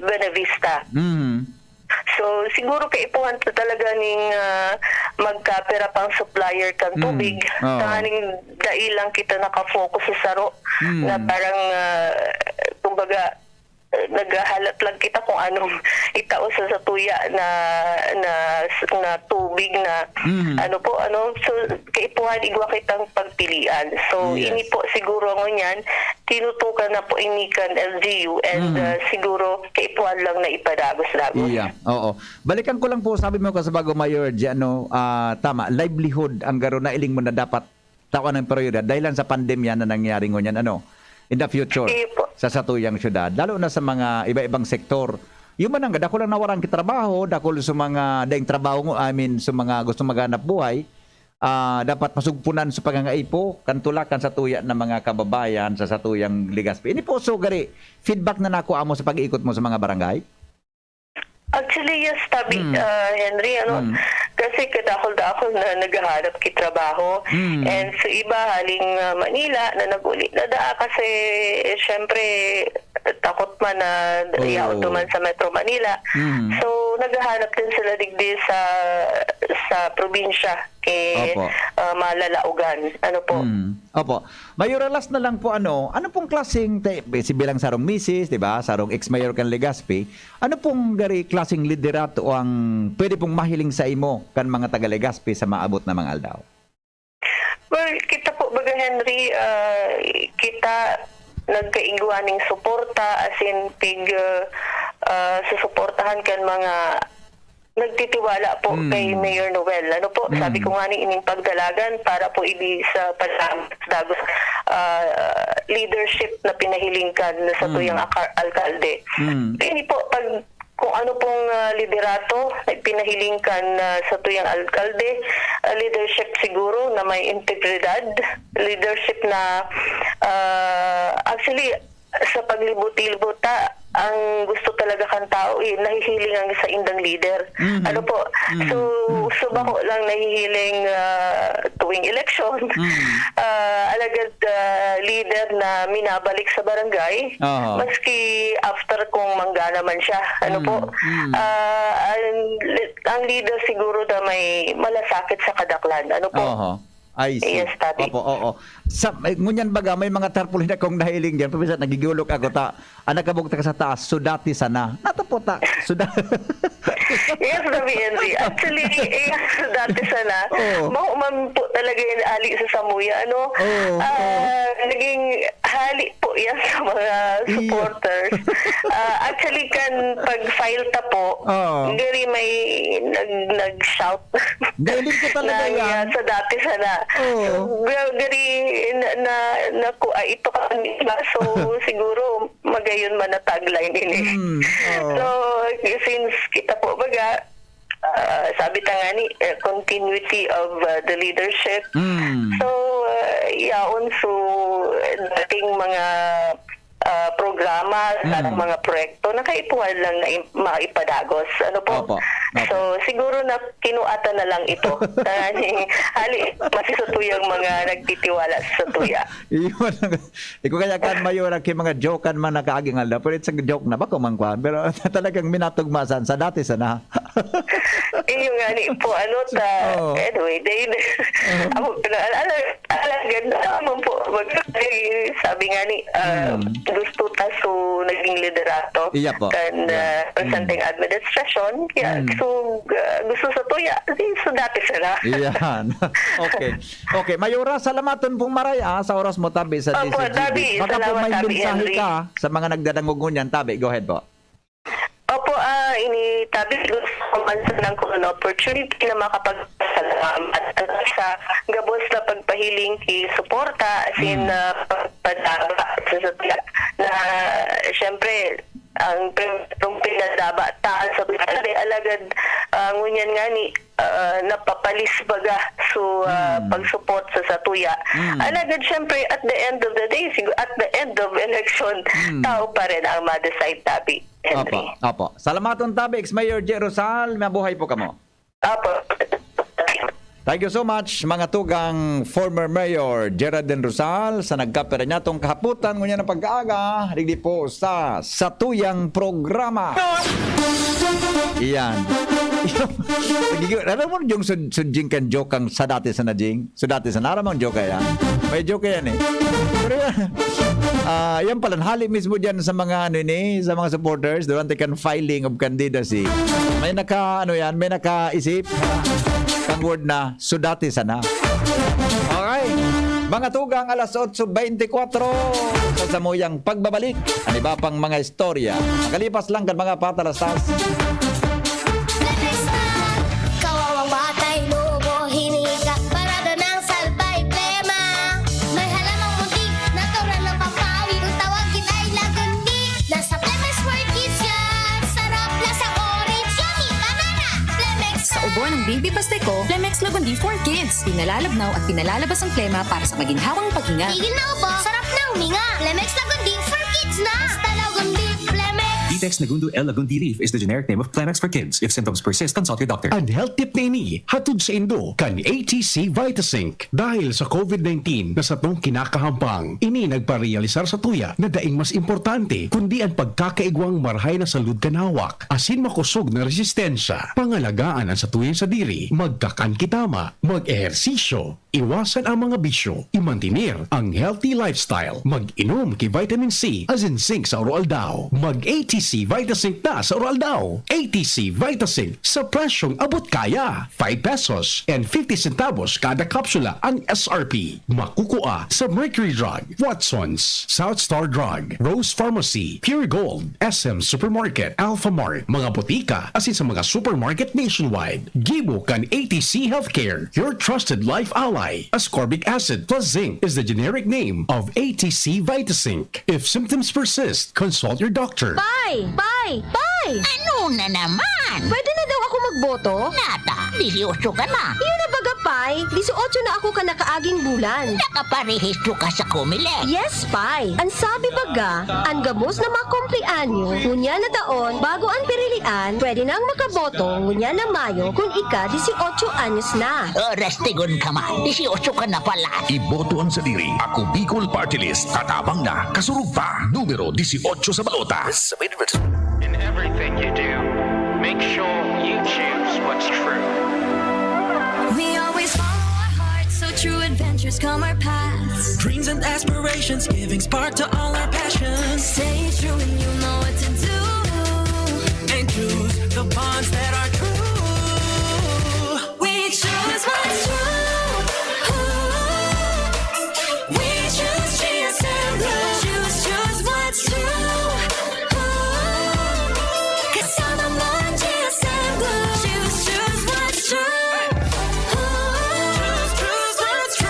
S16: Buenavista. So siguro kaipuhan talaga ning magkapera pang supplier kan tubig. Tanganing dailang kita nakafocus sa saro na parang kumbaga naghahalat lang kita kung anong itaos sa tuya na tubig na so kaipuhan igwa kitang pagpilian. So ini po siguro ngunyan tinutukan na po inikan LGU and siguro kaipuhan lang na ipadagos-dagos.
S3: Balikan ko lang po sabi mo sa bago Mayor tama livelihood ang garo na iling mo na dapat tawan ng prioridad dahil sa pandemya na nangyari ngunyan in the future sa satuyang syudad lalo na sa mga iba-ibang sektor Yung man ang dako lang nawarang kitrabaho, dako sa mga daing trabaho, sa mga gusto maghanap buhay, dapat masugpunan sa pagangaipo, kantulakan sa tuya ng mga kababayan sa satuyang Legazpi. Ini po, so gari, feedback na nako amo sa pag-iikot mo sa mga barangay?
S16: Actually, yes, Tabi, Henry, kasi kadakol-dakol na naghahanap kitrabaho. And sa iba, haling Manila, na nag-uli na kasi syempre, takot man na iauto man sa Metro Manila. So, naghahanap din sila digdi sa probinsya kay malalaugan. Ano po?
S3: Opo. Mayor, last na lang po, ano pong klaseng, si bilang sarong misis, di ba? Sarong ex-mayor kan Legazpi, ano pong gari klaseng liderato ang pwede pong mahiling sa imo kan mga taga Legazpi sa maabot na mga aldaw?
S16: Well, kita po, baga Henry, kita nagkaingguaning suporta, as in susuportahan kan mga nagtitiwala po kay Mayor Noel. Ano po, sabi ko nga ni ining pagdalagan para po ili sa Dagos leadership na pinahilingkan sa tuyang alkalde. Ini po, kung ano pong liderato na pinahilingkan sa tuyang alkalde, leadership siguro na may integridad, leadership na actually sa paglibot-libuta, ang gusto talaga kan tao nahihiling ang sa indang leader. Ano po? So bako lang nahihiling tuwing eleksyon. Alagad leader na minabalik sa barangay maski after kung manggana man siya. Ano po? Ang leader siguro na may malasakit sa kadaklan. Ano po?
S3: I see.
S16: Yes, Tabi.
S3: Opo. Ngunyan baga, may mga tarpaulin akong nahiling dyan. Pabisa, nagigulok ako ta. Anak kabog ta sa taas, sudati sana. Nato po ta, sudati.
S16: Yes, Tabi Henry. Actually, sudati sana. Mahuman po talaga yung ali sa Samuya. Naging hali po yan sa mga supporters. Actually, kan pag-file ta po, gari may nag-shout.
S3: Galing ko talaga yan.
S16: Sa dati sana. Gari ito ka nila. So, siguro magayon man na tagline ini. So, since kita po baga, sabi ta nga ni, continuity of the leadership. So, yaon so dating mga programa at mga proyekto na kaipuhan lang na maipadagos. Ano po?
S3: Opo.
S16: So, siguro na kinuata na lang ito. Hali, masisutuyang mga nagtitiwala sa tuya.
S3: Ikaw kaya kan Mayor, kay mga joke man nakaaging alda. Pero it's a joke na ba kumangkuhan? Pero talagang minatugmasan sa dati sana.
S16: Yung nga ni po, anyway, ganda naman po. Sabi nga ni, gusto taso naging liderato kan presenteng administrasyon. Kaya gusto sa tuya, so dati sila.
S3: Iyan. Okay. Mayora, salamaton pong maraya sa oras mo, Tabi, sa DCGB.
S16: Opo, Tabi.
S3: Baka po
S16: Salamat,
S3: may
S16: Tabi,
S3: mensahe
S16: Henry.
S3: ka sa mga nagdadangog ngunyan, Tabi. Go ahead po.
S16: Opo, ini Tabi, gusto ko man ng kung opportunity na makapagpasalamat sa gabos na pagpahiling kay suporta, as in pagpadaba sa tuya na syempre ang pinadaba taan sa tuya alagad ngunyan nga ni napapalis baga so pag-support sa tuya. Alagad syempre at the end of the day, at the end of election, tao pa rin ang ma-decide, Tabi, Henry.
S3: Opo. Salamaton, Tabi, ex-Mayor J. Rosal, mabuhay po kamo.
S16: Opo.
S3: Thank you so much, mga tugang former Mayor Gerard Den Rosal sa nagkapera niya itong kahaputan ngunyan ng pag-aaga digdi po sa Satuyang Programa. Iyan. Alam mo yung sudjing kan joke ang sa dati sa najing? Sa dati sa naramang joke yan. May joke yan eh. Pero yan pala, hali mismo dyan sa mga sa mga supporters durante kan filing of candidacy. May nakaisip ang word na sudati sana. Okay. Mga tugang, alas 8:24 sa samuyang pagbabalik. Ang iba pang mga istorya. Nakalipas lang kan mga patalastas.
S17: Kawawang batay, lubo, hiniga, parada ng salbay, plema. May halamang muntik, natural ng papawi. Kung tawagin ay lagundi, nasa Plemas Market yan. Sarap
S18: sabor ng Baby Pasteco, Flemex Lagundi for Kids. Pinalalabnaw at pinalalabas ang plema para sa maginhawang paghinga.
S17: Tigil na ubo, sarap na huminga. Lemex Lagundi for kids na. Basta Lagundi, Lemex.
S19: Vitex Nagundo L. Lagundi Leaf is the generic name of Flemex for kids. If symptoms persist, consult your doctor.
S1: Ang health tip na ini, hatod sa Indo, kan ATC Vitasync. Dahil sa COVID-19 na sa tong kinakahampang, ini nagparealisar sa tuya na daing mas importante, kundi ang pagkakaigwang marhay na salud kanawak, asin makusog na resistensya, pangalagaan ang sa tuyang sa diri, magkakan kitama, mag-ehersisyo, iwasan ang mga bisyo, imantinir ang healthy lifestyle, mag-inom kay vitamin C, as in zinc sa Oral Daw, mag-ATC Vitasync na sa Oral Daw, ATC Vitasync sa presyong abot kaya, 5 pesos and 50 centavos kada kapsula ang SRP. Makukuha sa Mercury Drug, Watsons, South Star Drug, Rose Pharmacy, Pure Gold, SM Supermarket, Alpha Mart, mga botika, asin sa mga supermarket nationwide. Gibo kan ATC Healthcare, your trusted life ally. Ascorbic acid plus zinc is the generic name of ATC Vitasync. If symptoms persist, consult your doctor.
S17: Pai! Ano na naman? Pwede na daw ako magboto? Nata, 18 ka na. Yun na baga, Pai. 18 na ako ka nakaaging bulan. Nakaparehistro ka sa Comelec. Yes, Pai. Ang sabi baga, ang gamos na makumplianyo, ngunya na taon, bago ang pirilian, pwede nang makaboto, ngunya na Mayo, kung ika 18 anyos na.
S10: Oras tigon ka man. 18 ka na pala.
S11: Iboto ang sadiri. Ako Bicol Party List. Katabang na. Kasurug pa. Numero 18 sa balota.
S13: In everything you do, make sure you choose what's true.
S5: We always follow our hearts, so true adventures come our paths.
S7: Dreams and aspirations, giving spark to all our passions.
S5: Stay true and you know what to do.
S7: And choose the bonds that are true.
S5: We choose what's true. We choose GSM Blue. Choose what's true. Kasama mo ang GSM Blue. Choose what's true.
S7: Choose what's true.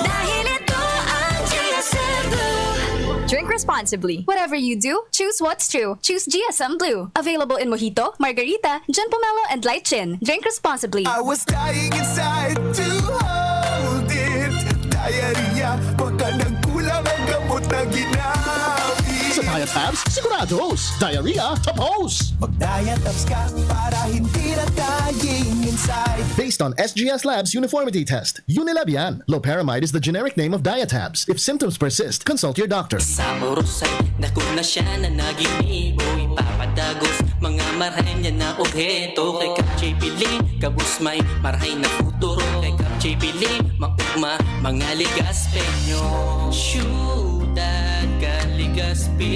S5: Dahil ito ang GSM Blue.
S18: Drink responsibly. Whatever you do, choose what's true. Choose GSM Blue. Available in Mojito, Margarita, Gin Pomelo, and Light Gin. Drink responsibly.
S7: I was dying inside to hold it. Diarrhea, baka nagkulang ang gamot na ginawi.
S12: Sa Diet Abs, sigurados. Diarrhea, tapos.
S7: Mag-diet abs ka para hindi na dying inside.
S12: Based on SGS Labs uniformity test, Unilabian. Loperamide is the generic name of Diatabs. If symptoms persist, consult your doctor.
S7: Sa orosay, dako na siya na naginibo. Ipapadagos, mga marhay niya na obheto. Kay Kap J. Pili, kabus may marhay na futuro. Kay Kap J. Pili, maugma, mga ligaspenyo. Syudad ka ligaspe.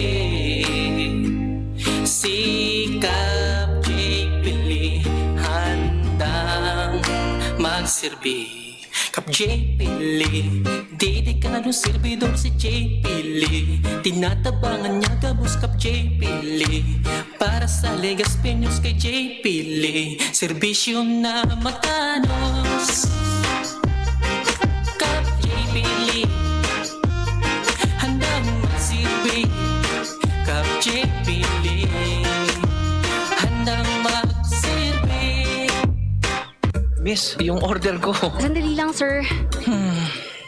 S7: Si Kap J. Pili, handang magsilbi. Kap J. Pili, dedikado servidor si J. Pili. Tinatabangan niya gabos Kap J. Pili. Para sa Legaspeños kay J. Pili, serbisyo na magtanos. Kap J. Pili, handang magsilbi. Kap J. Pili, handang magsilbi.
S10: Miss, yung order ko.
S14: Sandali lang, sir.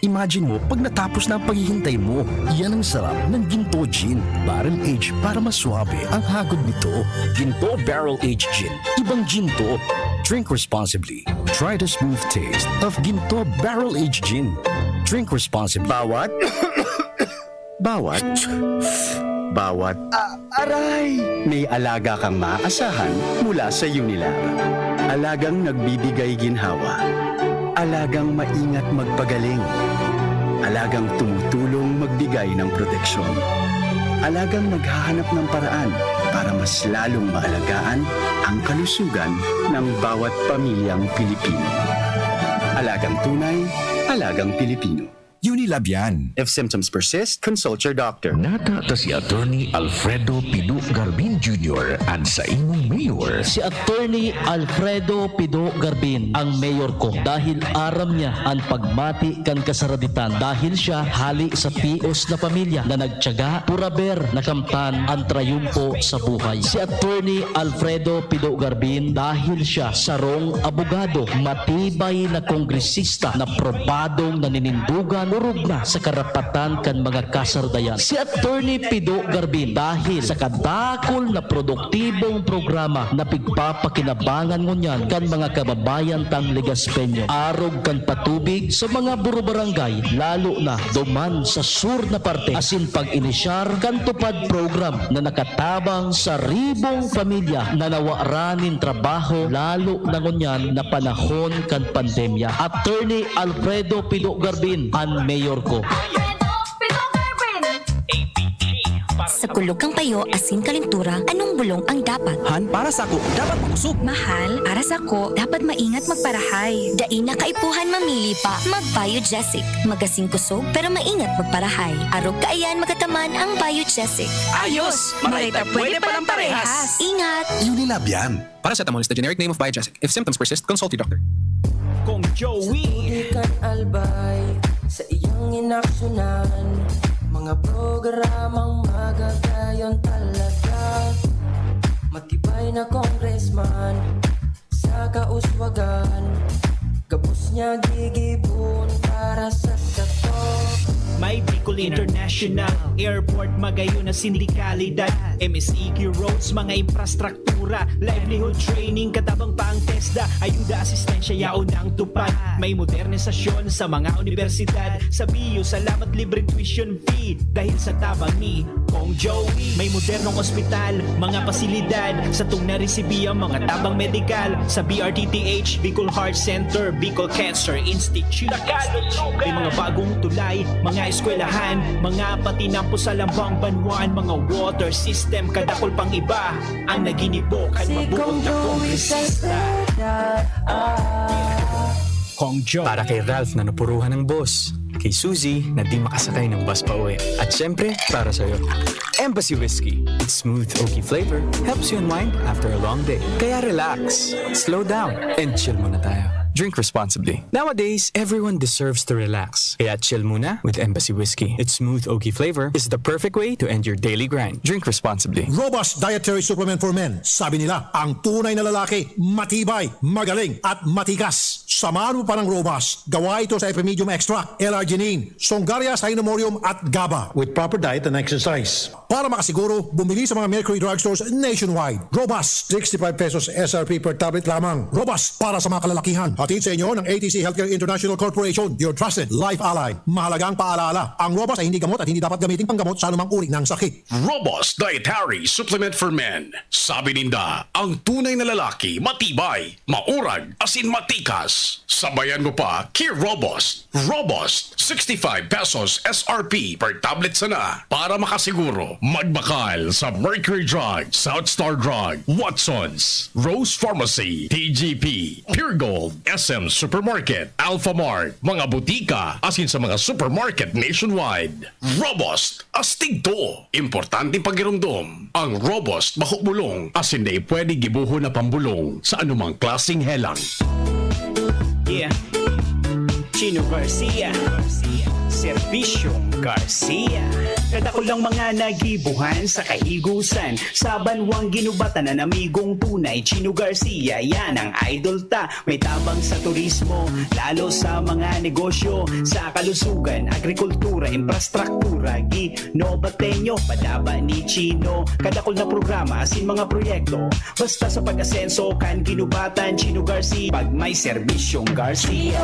S10: Imagine mo, pag natapos na ang paghihintay mo, yan ang sarap ng Ginto Gin. Barrel Aged para mas swabe ang hagod nito. Ginto Barrel Aged Gin. Ibang Ginto. Drink responsibly. Try the smooth taste of Ginto Barrel Aged Gin. Drink responsibly.
S2: Bawat aray! May alaga kang maaasahan mula sa Unilar. Alagang nagbibigay ginhawa. Alagang maingat magpagaling. Alagang tumutulong magbigay ng proteksyon. Alagang naghahanap ng paraan para mas lalong maalagaan ang kalusugan ng bawat pamilyang Pilipino. Alagang tunay, alagang Pilipino. Unilab yan. If symptoms persist, consult your doctor.
S20: Nata ta si Attorney Alfredo Pido Garbin Jr. and sa imong mayor.
S21: Si Attorney Alfredo Pido Garbin ang mayor ko dahil aram niya ang pagmati kan kasaraditan dahil siya hali sa pios na pamilya na nagtiyaga puraber na kamtan ang trayumpo sa buhay. Si Attorney Alfredo Pido Garbin dahil siya sarong abogado, matibay na kongresista na probadong naninindugan urog na sa karapatan kan mga kasardayan. Si Attorney Pido Garbin dahil sa kadakol na produktibong programa na pigpapakinabangan ngunyan kan mga kababayan tang Legaspeño. Arog kan patubig sa mga buro-barangay lalo na duman sa sur na parte asin pag-inisyar kan tupad program na nakatabang sa ribong pamilya na nawaranin trabaho lalo na ngunyan na panahon kan pandemya. Attorney Alfredo Pido Garbin ang mayor ko.
S5: Sa kulog kang payo, asin kalintura, anong bulong ang dapat?
S8: Han, para sa ako, dapat makusog.
S5: Mahal, para sa ko, dapat maingat magparahay. Dain na kaipuhan mamili pa, mag-Biogesic. Magasing kusog, pero maingat magparahay. Arog kaayan magataman ang Biogesic.
S8: Ayos! Marita, pwede palang parehas.
S5: Ingat!
S8: Unilab yan. Paracetamol is the generic name of Biogesic. If symptoms persist, consult your doctor.
S7: Kung Joey
S22: Ikan albay sa iyong inaksyonan, mga programang magagayon talaga. Matibay na congressman sa kauswagan, gabos niya gigibon para sa katok.
S7: May Bicol International Airport, magayon na sindikalidad, MSEQ roads, mga infrastruktura, livelihood training, katabang pa ang TESDA, ayuda, asistensya, yaon ang tupad. May modernisasyon sa mga universidad, sa BIU, salamat libreng tuition fee, dahil sa tabang ni Kong Joey. May modernong ospital, mga pasilidad, sa tung naresibiya, mga tabang medical, sa BRTTH, Bicol Heart Center, Bicol Cancer Institute. May mga bagong tulay, mga eskwelahan, mga patinampo sa lambang banwan, mga water system, kadakol pang iba ang naginibok at mabuot na kongresista.
S19: Kong Joe. Para kay Ralph na napuruhan ng boss. Kay Suzy na di makasakay ng bus pa uwi. At syempre, para sa'yo. Embassy Whiskey. Its smooth, oaky flavor helps you unwind after a long day. Kaya relax, slow down, and chill muna tayo. Drink responsibly. Nowadays, everyone deserves to relax. Kaya chill muna with Embassy Whiskey. Its smooth, oaky flavor is the perfect way to end your daily grind. Drink responsibly.
S12: Robust Dietary Supplement for Men. Sabi nila, ang tunay na lalaki, matibay, magaling, at matikas. Samahan mo pa ng Robust. Gawa ito sa Epimedium Extra, L-arginine, Songaria Cynomorium at GABA. With proper diet and exercise. Para makasiguro, bumili sa mga Mercury Drugstores nationwide. Robust, 65 pesos SRP per tablet lamang. Robust para sa mga kalalakihan. Hatid sa inyo ng ATC Healthcare International Corporation, your trusted life ally. Mahalagang paalala, ang Robust ay hindi gamot at hindi dapat gamitin panggamot sa anumang uri ng sakit.
S1: Robust Dietary Supplement for Men. Sabi ninda, ang tunay na lalaki, matibay, maurag, asin matikas. Sabayan mo pa, Key Robust. Robust, 65 pesos SRP per tablet sana. Para makasiguro, magbakal sa Mercury Drug, South Star Drug, Watson's, Rose Pharmacy, TGP, Pure Gold, SM Supermarket, Alpha Mart, mga butika, asin sa mga supermarket nationwide. Robust, astig to. Importante pagirumdom. Ang Robust mahubulong, asin na pwede gibuho na pambulong sa anumang klaseng helang.
S7: Yeah. Chino Garcia. Serbisyong Garcia. Kadako lang mga nagibuhan sa kaigusan, sa banwang ginubatan na namigong tunay. Chino Garcia, yan ang idol ta. May tabang sa turismo, lalo sa mga negosyo, sa kalusugan, agrikultura, infrastruktura. Ginobateño, padaba ni Chino. Kadakol na programa, asin mga proyekto. Basta sa pag-asenso, kan ginubatan, Chino Garcia. Pag may serbisyong Garcia.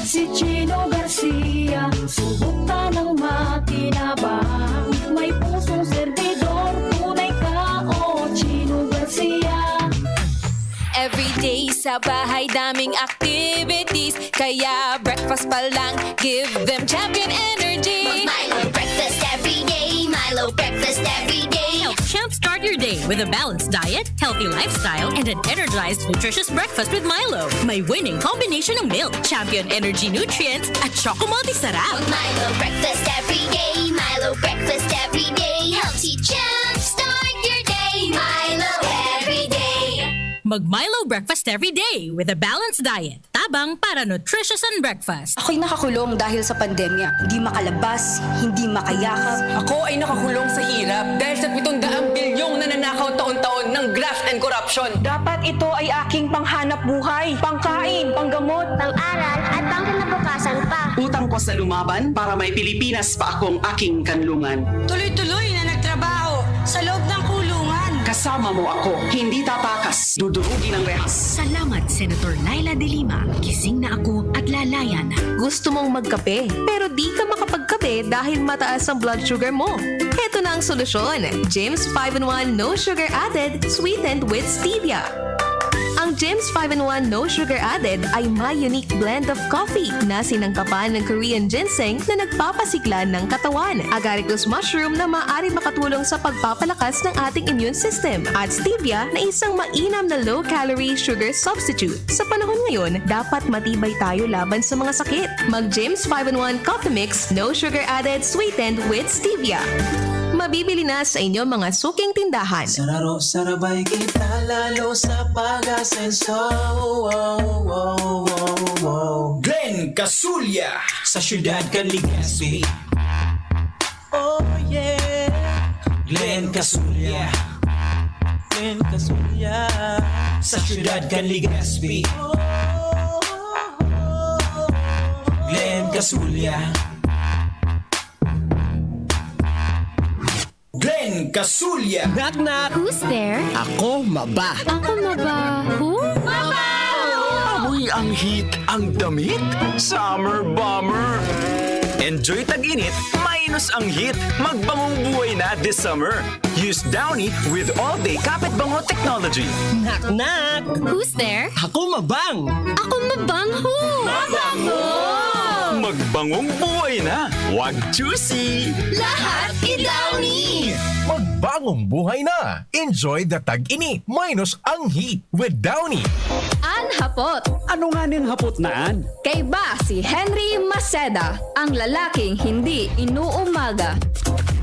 S23: Si Chino Garcia, subok ka ng makinabang. May pusong servidor, tunay ka o Chino Garcia.
S24: Everyday sa bahay daming activities, kaya breakfast pa lang give them champion energy.
S17: Milo breakfast every day, Milo breakfast every day.
S24: Help champs
S4: Start your day with a balanced diet, healthy lifestyle, and an energized, nutritious breakfast with Milo. May winning combination ng milk, champion energy nutrients, at Choco Multi-Sarap.
S6: Milo breakfast every day. Milo breakfast every day. Healthy jump start your day. Milo every day.
S4: Mag-Milo breakfast every day with a balanced diet. Tabang para nutritious and breakfast.
S18: Ako'y nakakulong dahil sa pandemya. Hindi makalabas, hindi makayakap.
S9: Ako ay nakakulong sa hirap dahil sa 700 bilyong nananakaw taon-taon ng graft and corruption.
S18: Dapat ito ay aking panghanap buhay, pangkain, panggamot,
S17: Pang-aral at pang-kinabukasan pa.
S9: Utang ko sa lumaban para may Pilipinas pa akong aking kanlungan.
S18: Tuloy-tuloy na nagtrabaho sa loob ng kulungan.
S9: Kasama mo ako, hindi tatakas, dudurugin ang rehas.
S4: Salamat, Senator Laila de Lima. Gising na ako at lalayan.
S18: Gusto mong magkape, pero di ka makapagkape dahil mataas ang blood sugar mo. Heto na ang solusyon. James 5-in-1 No Sugar Added, sweetened with stevia. Ang James 5-in-1 No Sugar Added ay may unique blend of coffee na sinangkapan ng Korean ginseng na nagpapasigla ng katawan, agaricus mushroom na maaari makatulong sa pagpapalakas ng ating immune system, at stevia na isang mainam na low-calorie sugar substitute. Sa panahon ngayon, dapat matibay tayo laban sa mga sakit. Mag James 5-in-1 Coffee Mix No Sugar Added, sweetened with stevia. Mabibili na sa inyong mga suking tindahan.
S22: Sararo, sarabay kita lalo sa pag-asenso.
S7: Glenn Casulya
S22: Sa syudad ka Legazpi. Oh yeah. Glenn Casulya. Glenn Casulya. Sa syudad ka Legazpi. Glenn Casulya.
S7: Glenn Casulya.
S22: Knock knock.
S17: Who's there?
S22: Ako maba.
S17: Ako maba. Who?
S10: Amoy ang heat, ang damit, summer bomber. Enjoy tag-init, minus ang heat. Magbangong buhay na this summer. Use Downy with all-day kapit bango technology.
S22: Knock knock.
S17: Who's there?
S22: Ako mabang.
S17: Ako mabang who?
S10: Magbangong buhay na. Wag choosy.
S17: Lahat i-Downy!
S1: Magbangong buhay na. Enjoy the tag-init minus ang heat with Downy.
S18: Anhapot.
S2: Ano nga ning hapot naan?
S18: Kay ba si Henry Maceda, ang lalaking hindi inuumaga.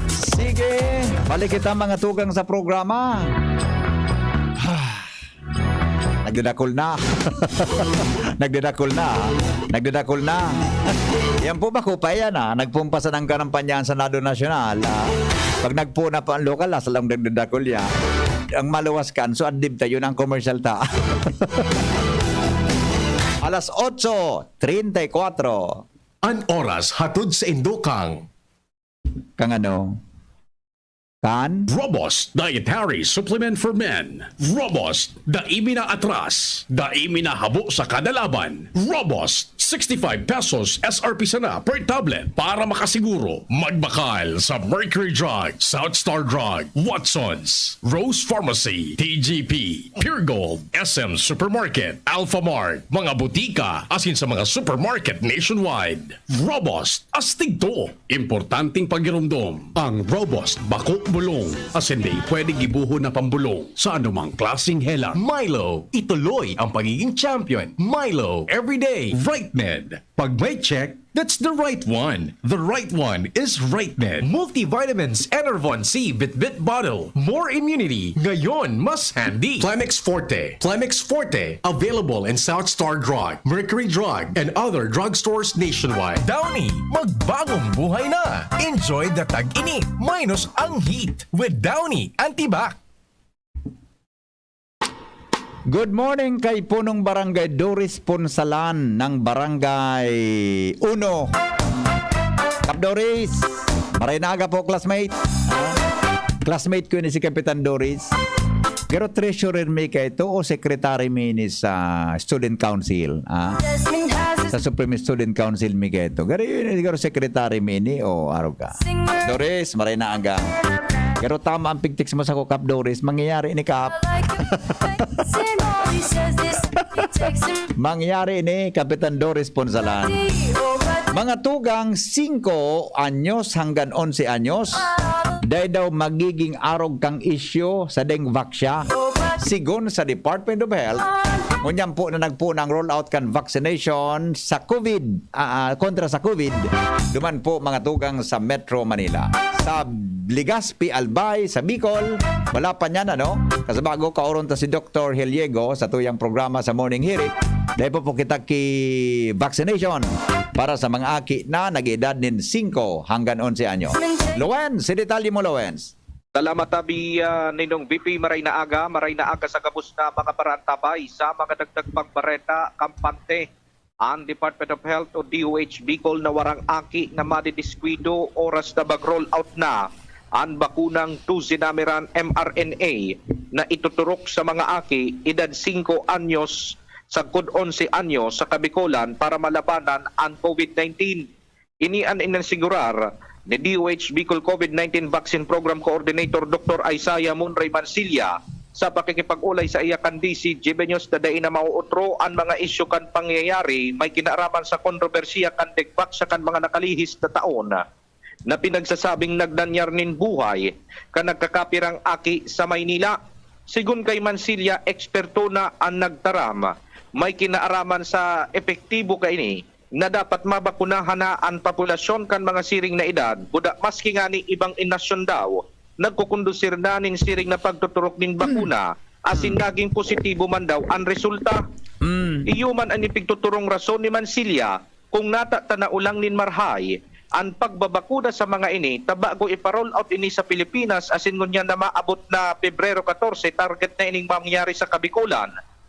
S3: Sige, balik kita mga tugang sa programa. Nagdidakol na. Nagdidakol na. Nagdidakol na. Yan po ba kupa yan nagpumpa sa ng kanampanyahan sa Senado Nasyonal. Pag nagpuna pa ang lokal, salang nagdidakol yan. Ang maluwas kan, so adib tayo ng commercial ta. Alas 8:34.
S1: An oras hatod sa Indokang.
S3: Kang ano? Kan?
S1: Robust Dietary Supplement for Men. Robust, daimi na atras. Daimi na habo sa kada laban. Robust, 65 pesos SRP sana per tablet para makasiguro. Magbakal sa Mercury Drug, South Star Drug, Watson's, Rose Pharmacy, TGP, Pure Gold, SM Supermarket, Alpha Mart, mga butika, asin sa mga supermarket nationwide. Robust, astig to. Importanteng pagirumdom. Ang Robust Bako Bulong. As hindi pwede gibuho na pambulong sa anumang klaseng hela. Milo, ituloy ang pagiging champion. Milo, everyday, RightMed. Pag may check, that's the right one. The right one is RightMed. Multivitamins Enervon C Bit-Bit Bottle. More immunity. Ngayon, mas handy. Plemix Forte. Plemix Forte. Available in South Star Drug, Mercury Drug, and other drugstores nationwide. Downy, magbagong buhay na. Enjoy the tag-init minus ang heat with Downy Antibac.
S3: Good morning kay punong barangay Doris Ponsalan ng barangay 1. Kap Doris, maray na aga po classmate. Classmate ko ni si Kapitan Doris. Pero treasurer may ka ito o secretary may ni sa student council. Sa Supreme Student Council may ka ito. Garo secretary may ni o araw ka. Doris, maray na aga. Pero tama ang pigtiks mo sa ko, Kap Doris. Mangyayari ni Kap. Mangyayari ni Kapitan Doris Ponsalan. Mga tugang 5 anyos hanggang 11 anyos, dahil daw magiging arog kang isyo sa deng vaksya. Sigon sa Department of Health, ngunyan po na nagpo ng rollout kan vaccination sa COVID, kontra sa COVID, duman po mga tugang sa Metro Manila. Sa Legazpi, Albay, sa Bicol, wala pa niyan kasi bago kauron ta si Dr. Heliego sa tuyang programa sa Morning Hirit, dahil po kita ki vaccination para sa mga aki na nag-edad nin 5 hanggang 11 anyo. Lowens, si detalye mo, Lowens.
S11: Salamat tabi ninong VP maray na aga sa kabus na mga paraan tabay sa mga dagdag pagbareta kampante ang Department of Health o DOH Bicol na warang aki na madidiskwido oras na mag-roll out na ang bakunang tuzinamiran mRNA na ituturok sa mga aki edad 5 anyos sa 11 anyos sa Kabikolan para malabanan ang COVID-19. Inian inansigurar ni DOH Bicol COVID-19 Vaccine Program Coordinator Dr. Isaiah Munray Mansilla sa pakikipag-ulay sa iyakan DC Gibenyos na dain na mauutro ang mga isyu kan pangyayari may kinaaraman sa kontrobersiya kan degbak sa kan mga nakalihis na taon na pinagsasabing nagdanyar nin buhay kan nagkakapirang aki sa Maynila. Sigun kay Mansilla, eksperto na ang nagtaram may kinaaraman sa epektibo kaini na dapat mabakunahan na ang populasyon kan mga siring na edad. Buda maski nga ni ibang inasyon daw, nagkukundusir na nin siring na pagtuturok nin bakuna, asin naging positibo man daw ang resulta. Iyuman ang ipigtuturong rason ni Mansilla kung natatana ulang nin marhay, ang pagbabakuna sa mga ini, tabago iparoll out ini sa Pilipinas, asin ngunyan na maabot na Pebrero 14, target na ining mangyari sa Kabikolan.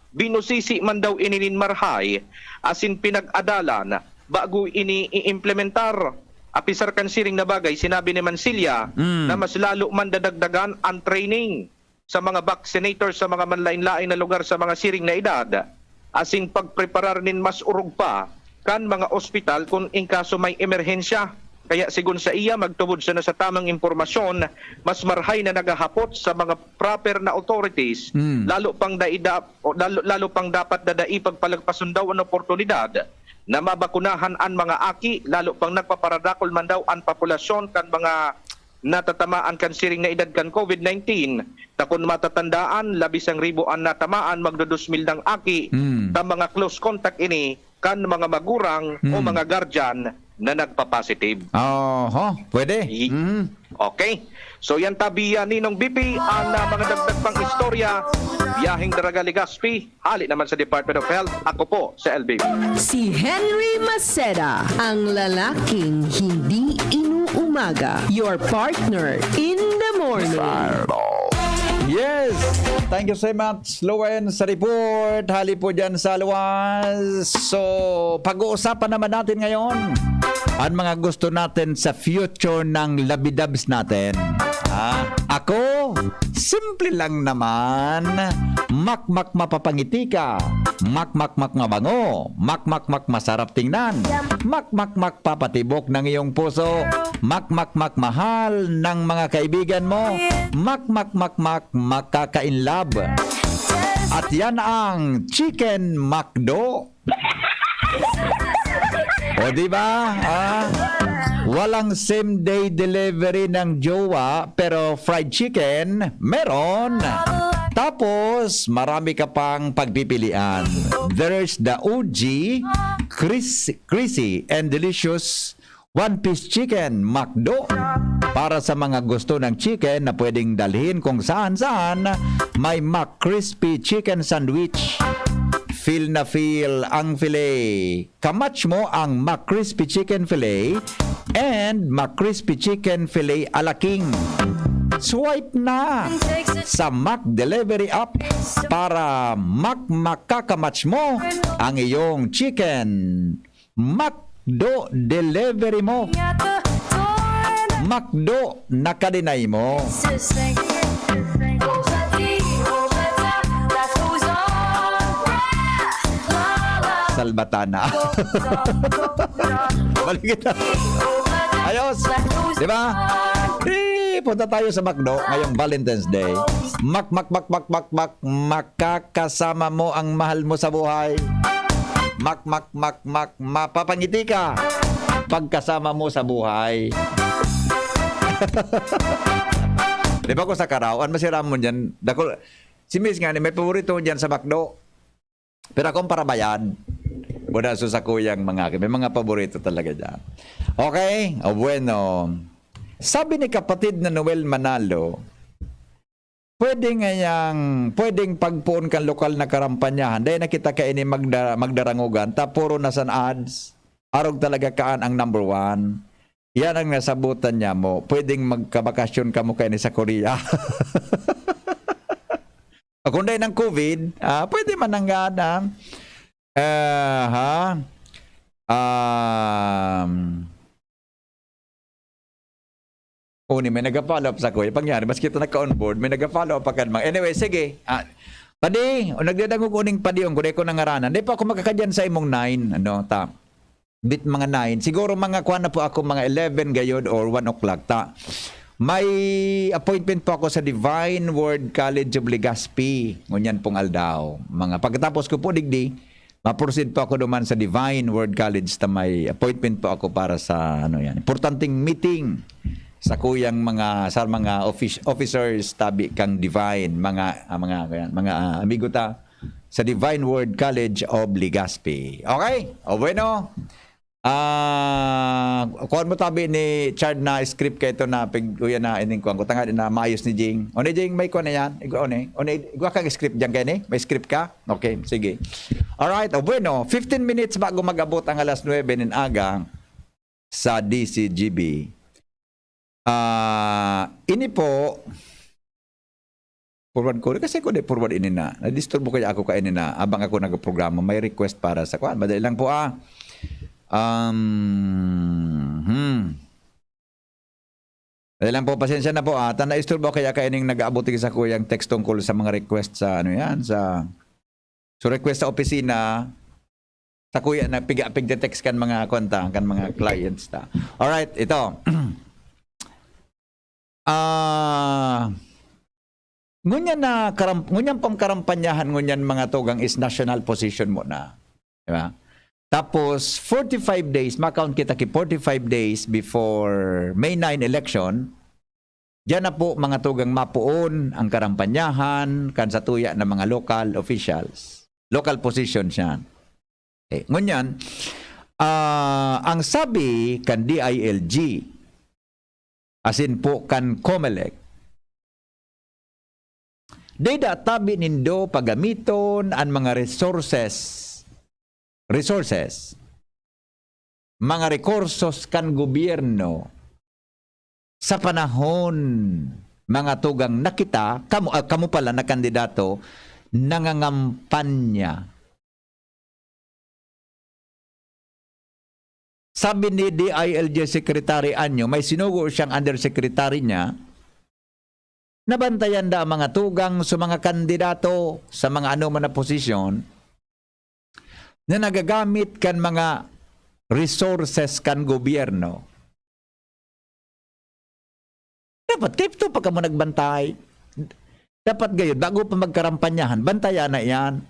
S11: Binusisi man daw ininin marhay asin pinag-adalan bago ini i-implementar. Apisar kan siring na bagay, sinabi ni Mansilla na mas lalo man dadagdagan ang training sa mga vaccinators sa mga manlain-lain na lugar sa mga siring na edad. Asin pagpreparar nin mas urog pa kan mga ospital kung in kaso may emerhensya. Kaya sigun sa iya, magtubod siya na sa tamang impormasyon, mas marhay na nagahapot sa mga proper na authorities, lalo pang dapat dadai pagpalagpasundaw ang oportunidad na mabakunahan ang mga aki, lalo pang nagpaparadakol man daw ang populasyon kan mga natatamaan kan siring na edad kan COVID-19. Takon matatandaan, 11,000 ang natamaan, magdo-2,000 ng aki, ta mga close contact ini kan mga magurang o mga guardian na nagpa-positive.
S3: Pwede.
S11: Okay. So yan tabi ninong BP ang mga dagdag pang istorya. Biyaheng Daraga Legazpi, hali naman sa Department of Health. Ako po sa LBB.
S13: Si Henry Maceda, ang lalaking hindi inuumaga. Your partner in the morning.
S3: Yes! Thank you so much, Lowen, sa report. Hali po dyan sa luwas. So, pag-uusapan naman natin ngayon ang mga gusto natin sa future ng labidabs natin. Ako, simple lang naman. Mak-mak mapapangiti ka. Mak-mak-mak mabango. Mak-mak-mak masarap tingnan. Mak-mak-mak papatibok ng iyong puso. Mak-mak-mak mahal ng mga kaibigan mo. Mak-mak-mak-mak makaka-inlove. At yan ang Chicken McDo. O diba? Walang same day delivery ng jowa pero fried chicken meron. Tapos marami ka pang pagpipilian. There's the OG crispy and delicious one-piece chicken McDo. Para sa mga gusto ng chicken na pwedeng dalhin kung saan-saan, may McCrispy chicken sandwich. Feel na feel ang filet. Kamatch mo ang McCrispy chicken filet and McCrispy chicken filet ala king. Swipe na sa Mac Delivery app para makakamatch mo ang iyong chicken. McDo Delivery mo. McDo nakadinay mo. Salbatana. Balik kita. Ayos. Diba? Sige, punta tayo sa McDo ngayong Valentine's Day. Makakasama mo ang mahal mo sa buhay. Mapapangiti ka pagkasama mo sa buhay. Di ba ko sa Karawan, masira mo dyan. Si Miss nga, may paborito dyan sa McDo. Pero akong para bayad. Buda sa kuyang mga, may mga paborito talaga dyan. Okay? O bueno. Sabi ni kapatid na Noel Manalo, pwedeng pagpuon kan lokal na karampanyahan. Dahil nakita ka ini magdarangugan, tapuro na san ads. Arog talaga kaan ang number 1. Yan ang nasabutan niya mo. Pwedeng magkabakasyon ka mo kayo sa Korea. Kung dahil ng COVID, pwede mananggana. May nag-follow up sa kuya. Pangyari, mas kita naka-on board, may nag-follow up pa kan. Anyway, sige. Padi, nagdadangog uning padi, kung ko nangaranan. Di pa ako makakadyan sa imong 9. Bit mga 9. Siguro mga kuha na po ako mga 11 gayod or 1 o'clock. May appointment po ako sa Divine Word College of Legazpi. Ngunyan pong aldaw. Pagkatapos ko po digdi, ma-proceed po ako duman sa Divine Word College na may appointment po ako para sa importanteng meeting sa kuyang mga officers tabi kang Divine mga amigo ta sa Divine Word College of Legazpi. Okay? O bueno. Kuan mo tabi ni Chard na script kay ito na piguya na ining kuan ko tangad na maayos ni Jing. Oni Jing may kuan na yan. Igwa kang script diyan kay ni? May script ka? Okay, sige. All right. O bueno, 15 minutes bago mag-abot ang alas 9 ng aga sa DCGB. Ini po forward ko kasi ko forward ini na. Na-disturb ko kaya ako kainin na abang ako nagprograma may request para sa kuan. Madali lang po Dahil lang po, pasensya na po na-isturbo kaya kaining nag-aabuti sa kuyang text tungkol sa mga request sa request sa opisina sa kuya na pig-text kan mga konta kan mga clients ta. Alright, ito. Ngunyan pang karampanyahan ngunyan mga tugang is national position mo na. Diba? Tapos, 45 days, makount kita 45 days before May 9 election, diyan na po mga tugang mapuon ang karampanyahan, kan sa tuya ng mga local officials. Local positions yan. Ngunyan, ang sabi kan DILG, asin po kan COMELEC, dida tabi nindo pagamiton ang mga resources, mga rekursos kan gobyerno sa panahon mga tugang nakita, kamu pala na kandidato, nangangampanya. Sabi ni DILG Secretary Anyo, may sinugo siyang undersecretary niya, nabantayan da mga tugang sa mga kandidato sa mga man na posisyon, na nagagamit kan mga resources kan gobyerno. Dapat tipto pa ka mo nagbantay. Dapat gayon, bago pa magkarampanyahan, bantayan na yan.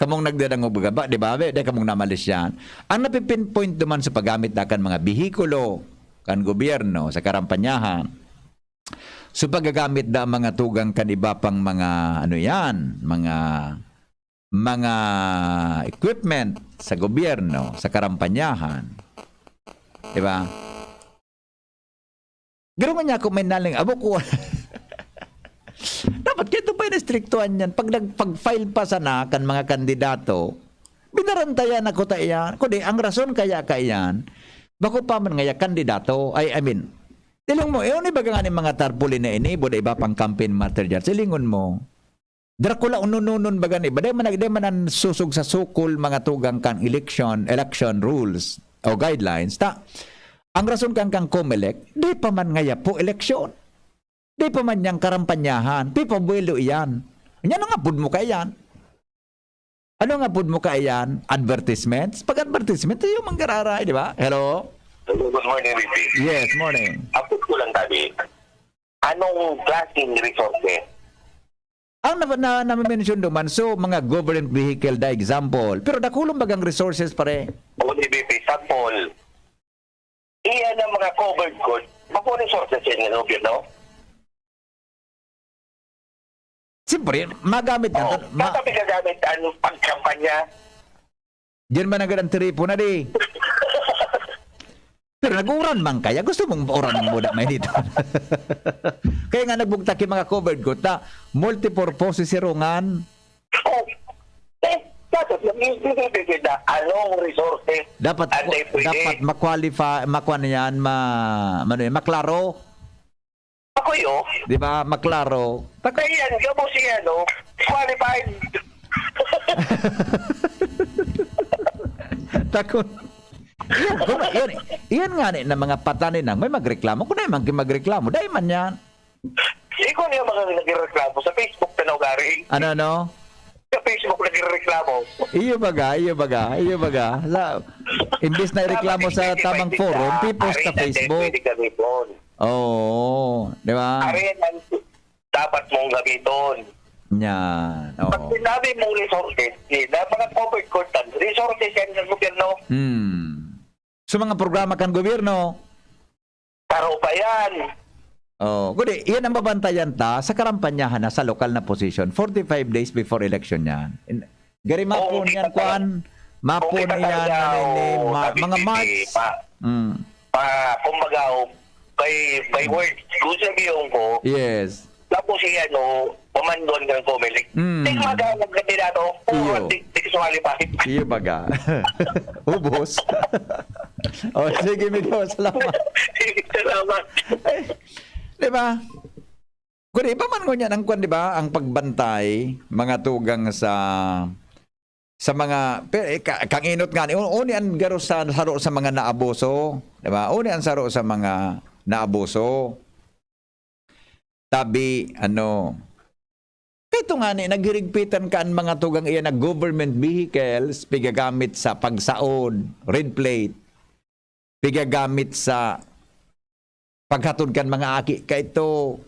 S3: Kamong nagdadango ba? Di ba? Di kamong namalis yan. Ang napipinpoint naman sa paggamit na kan mga bihikulo kan gobyerno sa karampanyahan. So paggagamit na mga tugang kan iba pang mga mga equipment sa gobyerno, sa karampanyahan. Diba? Gano'n niya kung may naling, abo ko, dapat kito pa in-strictuan yan. Pag-file pa sana kan mga kandidato, binarantayan ako ta iyan. Kundi, ang rason kaya yan, bako pa man ngaya kandidato, tiling mo, ni baga nga ni mga tarpuli na ini, boda iba pang campaign material, silingon mo, Dracula unununon baga ni baday man ang susog sa sukol mga tugang kan election rules o guidelines ang rason kang COMELEC di pa man ngaya po eleksyon, di pa man yang karampanyahan, di pa buwelo iyan. Ano nga pud mo kayan? Ano nga pud mo kayan? Advertisements? Pag advertisement yung manggararay, di ba? Hello?
S14: Hello, good morning, VP.
S3: Yes, morning.
S14: Update ko lang lang tabi, anong klaseng resources?
S3: Ang na-mention naman, so mga government vehicle da example. Pero dakulong bagang resources pare.
S14: O DBP, sample, iyan ang mga covered goods, mga resources yan ng gobyerno?
S3: Siyempre, magamit nga.
S14: Katabi gagamit ang pagkampanya.
S3: Diyan man agad ang tripo na di. Pero nag-uran man kaya. Gusto mong uran mo na may dito. Kaya nga nagbugtaki mga covered goods na multipurpose sirungan.
S14: Dapat nabibigay na anong resources
S3: Dapat ma-qualify, maklaro.
S14: Ako yun.
S3: Di ba? Maklaro.
S14: Kaya yan, gamo siya, no? Qualified.
S3: Takot. Yan nga ni na mga patanin nang may magreklamo. Kung na man magreklamo, dahil man yan.
S14: Ikaw niya mga nagreklamo sa Facebook na gari.
S3: Ano?
S14: Sa Facebook nagreklamo.
S3: Iyo baga. Imbis na reklamo sa tamang forum, pipost sa Facebook. Oo, di ba?
S14: Ariyan dapat mong gamiton.
S3: Yan.
S14: Pag sinabi mong resources, mga covered goods, resources yan ng gobyerno.
S3: So mga programa kan gobyerno.
S14: Taro pa yan.
S3: Kundi, yan ang babantayan ta sa karampanyahan na sa lokal na position 45 days before election yan. Gari mapon yan, Kwan. Mapon yan, mga March.
S14: Kumbaga, by words, kung sabihin ko,
S3: yes.
S14: Tapos siya, pamandon ng Comelec. Tingmaga ng kandidato, sumali pa.
S3: Iyo baga. Ubos. Sige, Mido, salamat.
S14: Salamat.
S3: Diba? Kung iba man ko niyan ang kwan, diba? Ang pagbantay, mga tugang sa mga, kang inot nga, uni ang garo sa mga naabuso. Diba? Uni ang saro sa mga naabuso. Tabi, ito nga ni, naghirigpitan ka ang mga tugang iyan na government vehicles, pigagamit sa pagsaod, red plate, pigagamit sa paghatod kan mga aki, ka ito,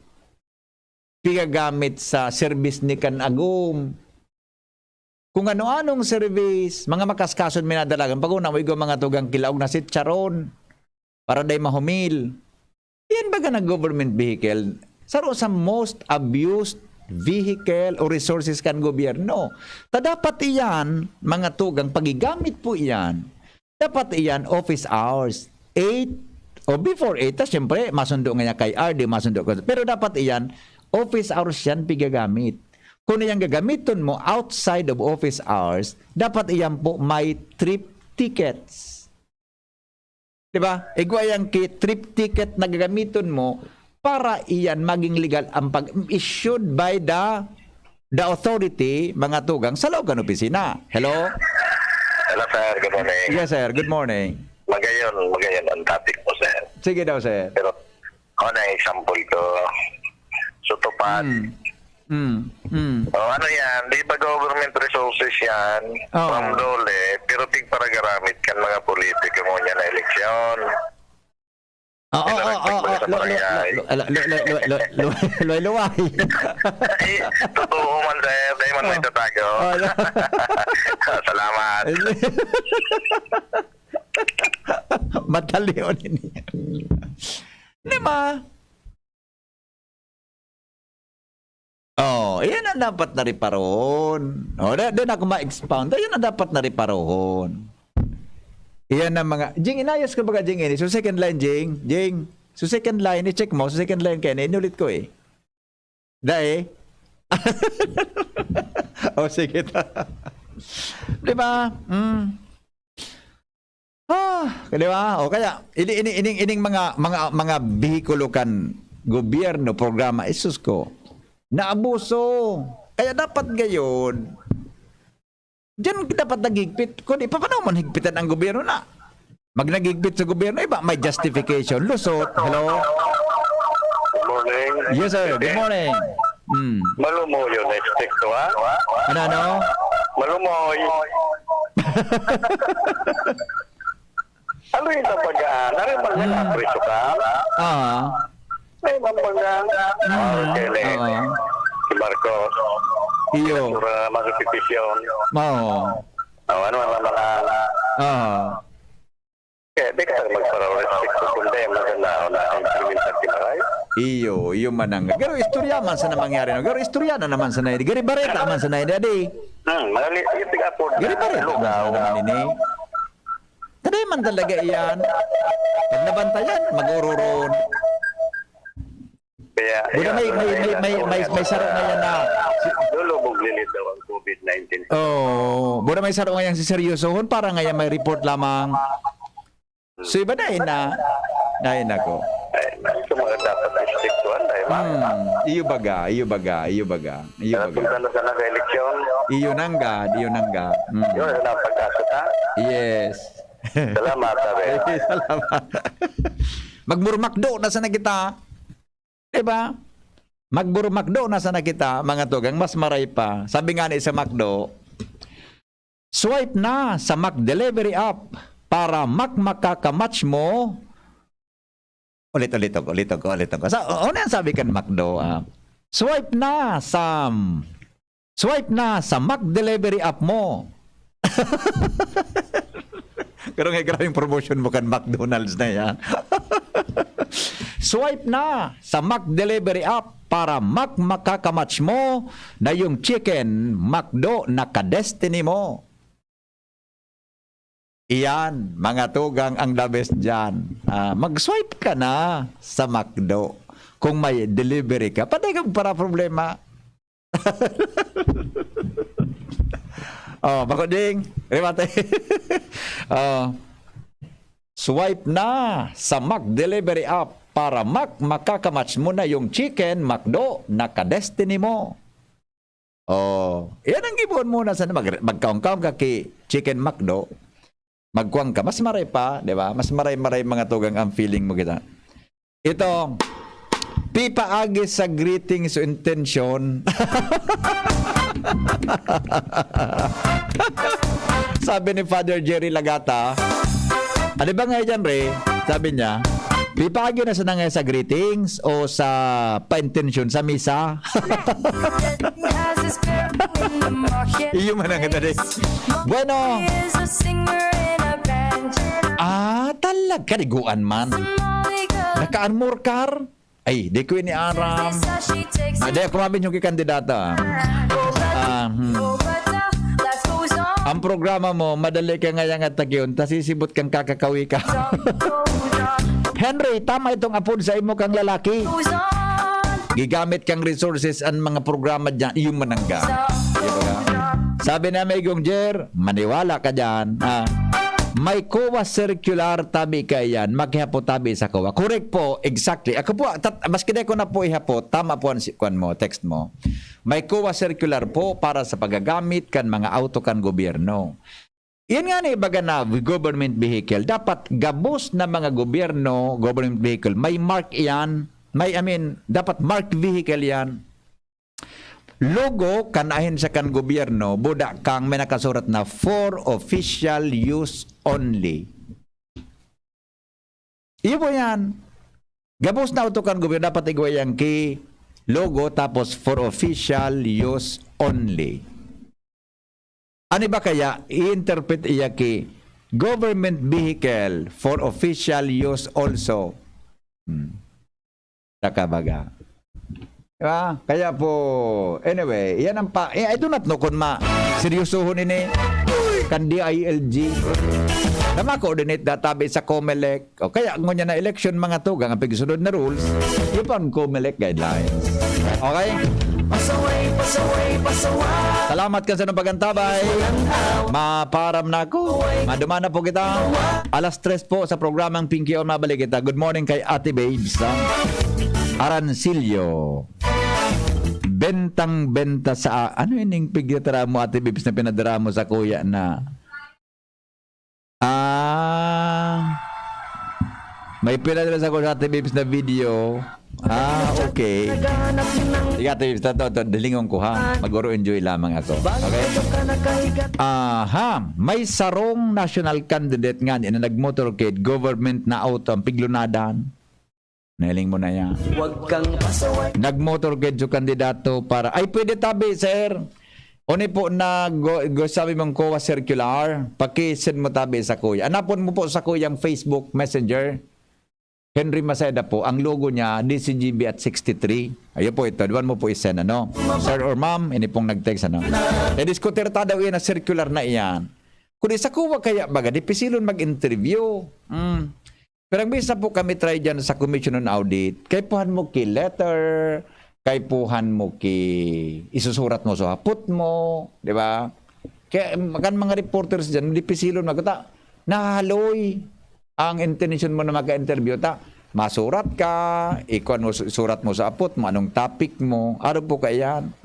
S3: pigagamit sa service ni kan agum. Kung ano-anong service, mga makaskason minadalagan, pag una mo mga tugang kilaog na sitcharon, para day mahumil. Yan baga na government vehicle, saro sa most abused vehicle o resources kan gobyerno. Dapat iyan, mga tugang, pagigamit po iyan, dapat iyan office hours, 8 o before 8, siyempre, masundo nga niya kay RD, masundo ko. Pero dapat iyan, office hours yan pigagamit. Kung iyan gagamiton mo outside of office hours, dapat iyan po may trip tickets. Diba? Igwa yung trip ticket na gagamiton mo para iyan maging legal ang pag-issued by the authority, mga tugang, sa loob ng opisina. Hello?
S14: Hello, sir. Good morning.
S3: Yes, sir. Good morning.
S14: Magayon ang topic mo, sir.
S3: Sige daw, sir.
S14: Pero, example ko. So, tupad. Ano yan? Di ba government resources yan? From dole, pero tigparagaramit kan mga politiko mo niya na eleksyon.
S3: Luway.
S14: Totoo man, sir. Dahil man may tatago. Salamat.
S3: Mataliw niya. Di ba? Iyan ang dapat na riparon. Doon ako ma-expound. Iyan ang dapat na riparon. Iyan ang mga... Jing, inayos ko baga, Jing, ini. So, second line, Jing. So, second line, i-check mo. So, second line kaya, inulit ko eh. Dahil? Sige. Di ba? Di ba? Kaya, ining mga bihikulo kan gobyerno, programa, isus ko, naabuso. Kaya dapat gayon, diyan dapat nagigpit. Kung di pa, paano man higpitan ang gobyerno na? Mag nagigpit sa gobyerno, iba may justification. Lusot, hello?
S14: Good morning.
S3: Yes, sir. Good morning.
S14: Malumoy yun, expect to, ha?
S3: Ano?
S14: Malumoy. Ano yung pag-aanar? Yung pag-anapreso ka? Ay, mamanggang. Okay,
S3: Oo.
S14: Si Marcos.
S3: Iyo.
S14: Sura magrepetisyon.
S3: Oo.
S14: Ano naman mga...
S3: Oo.
S14: Kaya di ka magpara-respect ko kundi maganda na ang kriminal tinaray.
S3: Iyo manang. Pero istorya man sa namangyari no. Pero istorya na naman sa naidi. Gari bareta man sa naidi adi.
S14: Mga litig po.
S3: Gari bareta man sa naman ini. Taday man talaga iyan. Pag nabantayan, mag-ururon.
S14: Kaya...
S3: Buda may saro na yan na.
S14: Lulubog lilit daw ang COVID-19.
S3: Oh, buda may saro nga yan si seryosohon para nga yan may report lamang. So iba na ko.
S14: Ito mga dapat istiktuan dahil
S3: Iyo baga.
S14: Punta na sa nag-eleksyon.
S3: Iyo nangga.
S14: Yun na ang pagkasuta.
S3: Yes.
S14: Salamat, Abe.
S3: Salamat. Magburmakdo na sana kita. Diba? Magburmakdo na sana kita, mga tugang, mas maray pa. Sabi nga ni sa McDo, swipe na sa McDelivery app para makakamatch mo. Ulit ko. Ano yan sabi kan McDo? Swipe na sa McDelivery app mo. Pero nga grabing promotion mo kan McDonald's na yan. Swipe na sa McDelivery app para makakamatch mo na yung chicken McDo na ka-destiny mo. Iyan, mga tugang ang the best dyan. Mag-swipe ka na sa McDo. Kung may delivery ka, patay kang para problema. Bakoding. Rimate. Swipe na sa McDelivery app para makakamatch mo na yung chicken McDo na ka-destiny mo. Yan ang gibon muna sa magkaungkaw ka kay chicken McDo. Magkuang ka. Mas maray pa, di ba? Mas maray-maray mga tugang ang feeling mo kita. Ito, pipaagi sa greetings o intention. Sabi ni Father Jerry Lagata, ano ba nga dyan, Ray? Sabi niya, pipagi na sa nga sa greetings o sa pa-intention sa misa? Iyo man ang ganda Bueno. Talaga diguan man. Naka-anmorkar? Ay, di ko ini aram. Di ako mabin yung kandidata. Ang programa mo, madali ka ngayang at tagyon, tas isibot kang kakakawi ka. Henry, tama itong apod sa imo kang lalaki. Gigamit kang resources ang mga programa dyan, yung manangga. Diba? Sabi na may Jer, maniwala ka dyan. May COA circular tabi ka yan, maghihapo tabi sa COA. Correct po, exactly. Ako po, maski na ko na po ihapo, tama po ang mo, text mo. May COA circular po para sa pagagamit kan mga auto kan gobyerno. Yan nga na ibaga na government vehicle. Dapat gabos na mga gobyerno, government vehicle, may mark yan. Dapat marked vehicle yan. Logo kanahin sa kan gobyerno, buda kang may nakasurat na for official use only. Iyo po yan. Gabos na auto kan gobyerno, dapat igwayang ki logo tapos for official use only. Ano ba kaya i-interpret iya ki government vehicle for official use also? Nakabaga. Diba? Kaya po, anyway, yan ang I do not know kung seryosohon ini kan DILG. Na ma-coordinate database sa COMELEC. O kaya ngunya na election mga tugang ang pagsunod na rules, yung COMELEC guidelines. Okay? Pasaway. Salamat ka sa nung pagantabay. Maparam na ako. Madumana po kita. Alas 3 po sa programang Pinky On mabalik kita. Good morning kay Ate Babes. Arancilio. Bentang-benta sa... Ano yun yung pigitara mo, Ate Babes, na pinadara mo sa kuya na... May pinadara sa kuya, Ate Babes, na video. Okay. Sige, Ate Babes, dalingong ko ha. Maguro enjoy lamang ako. Okay? May sarong national candidate nga na nag-motorcade, government na auto, ang piglunadan. Nailing mo na yan.
S22: Huwag kang pasaway.
S3: Nag-motorcade yung kandidato para... Ay, pwede tabi, sir. Oni po na sabi mong COA circular, pakisend mo tabi sa kuya. Anapon mo po sa kuyang Facebook Messenger. Henry Maceda po, ang logo niya, DCGB at 63. Ayun po ito, diwan mo po isend, ano? Sir or ma'am, ini pong nag-text, ano? Diskutir ta daw yan na circular na iyan. Kung sa kuwa kaya baga, di pisilon mag-interview. Pero ang bisa po kami try dyan sa Commission on Audit, kay puhan mo ki letter, kay puhan mo ki isusurat mo sa hapot mo, di ba? Kaya makan mga reporters dyan, di pisilon magkata, nahaloy ang intention mo na mag-interview ta. Masurat ka, ikuan mo, surat mo sa hapot mo, anong topic mo, ano po kayan?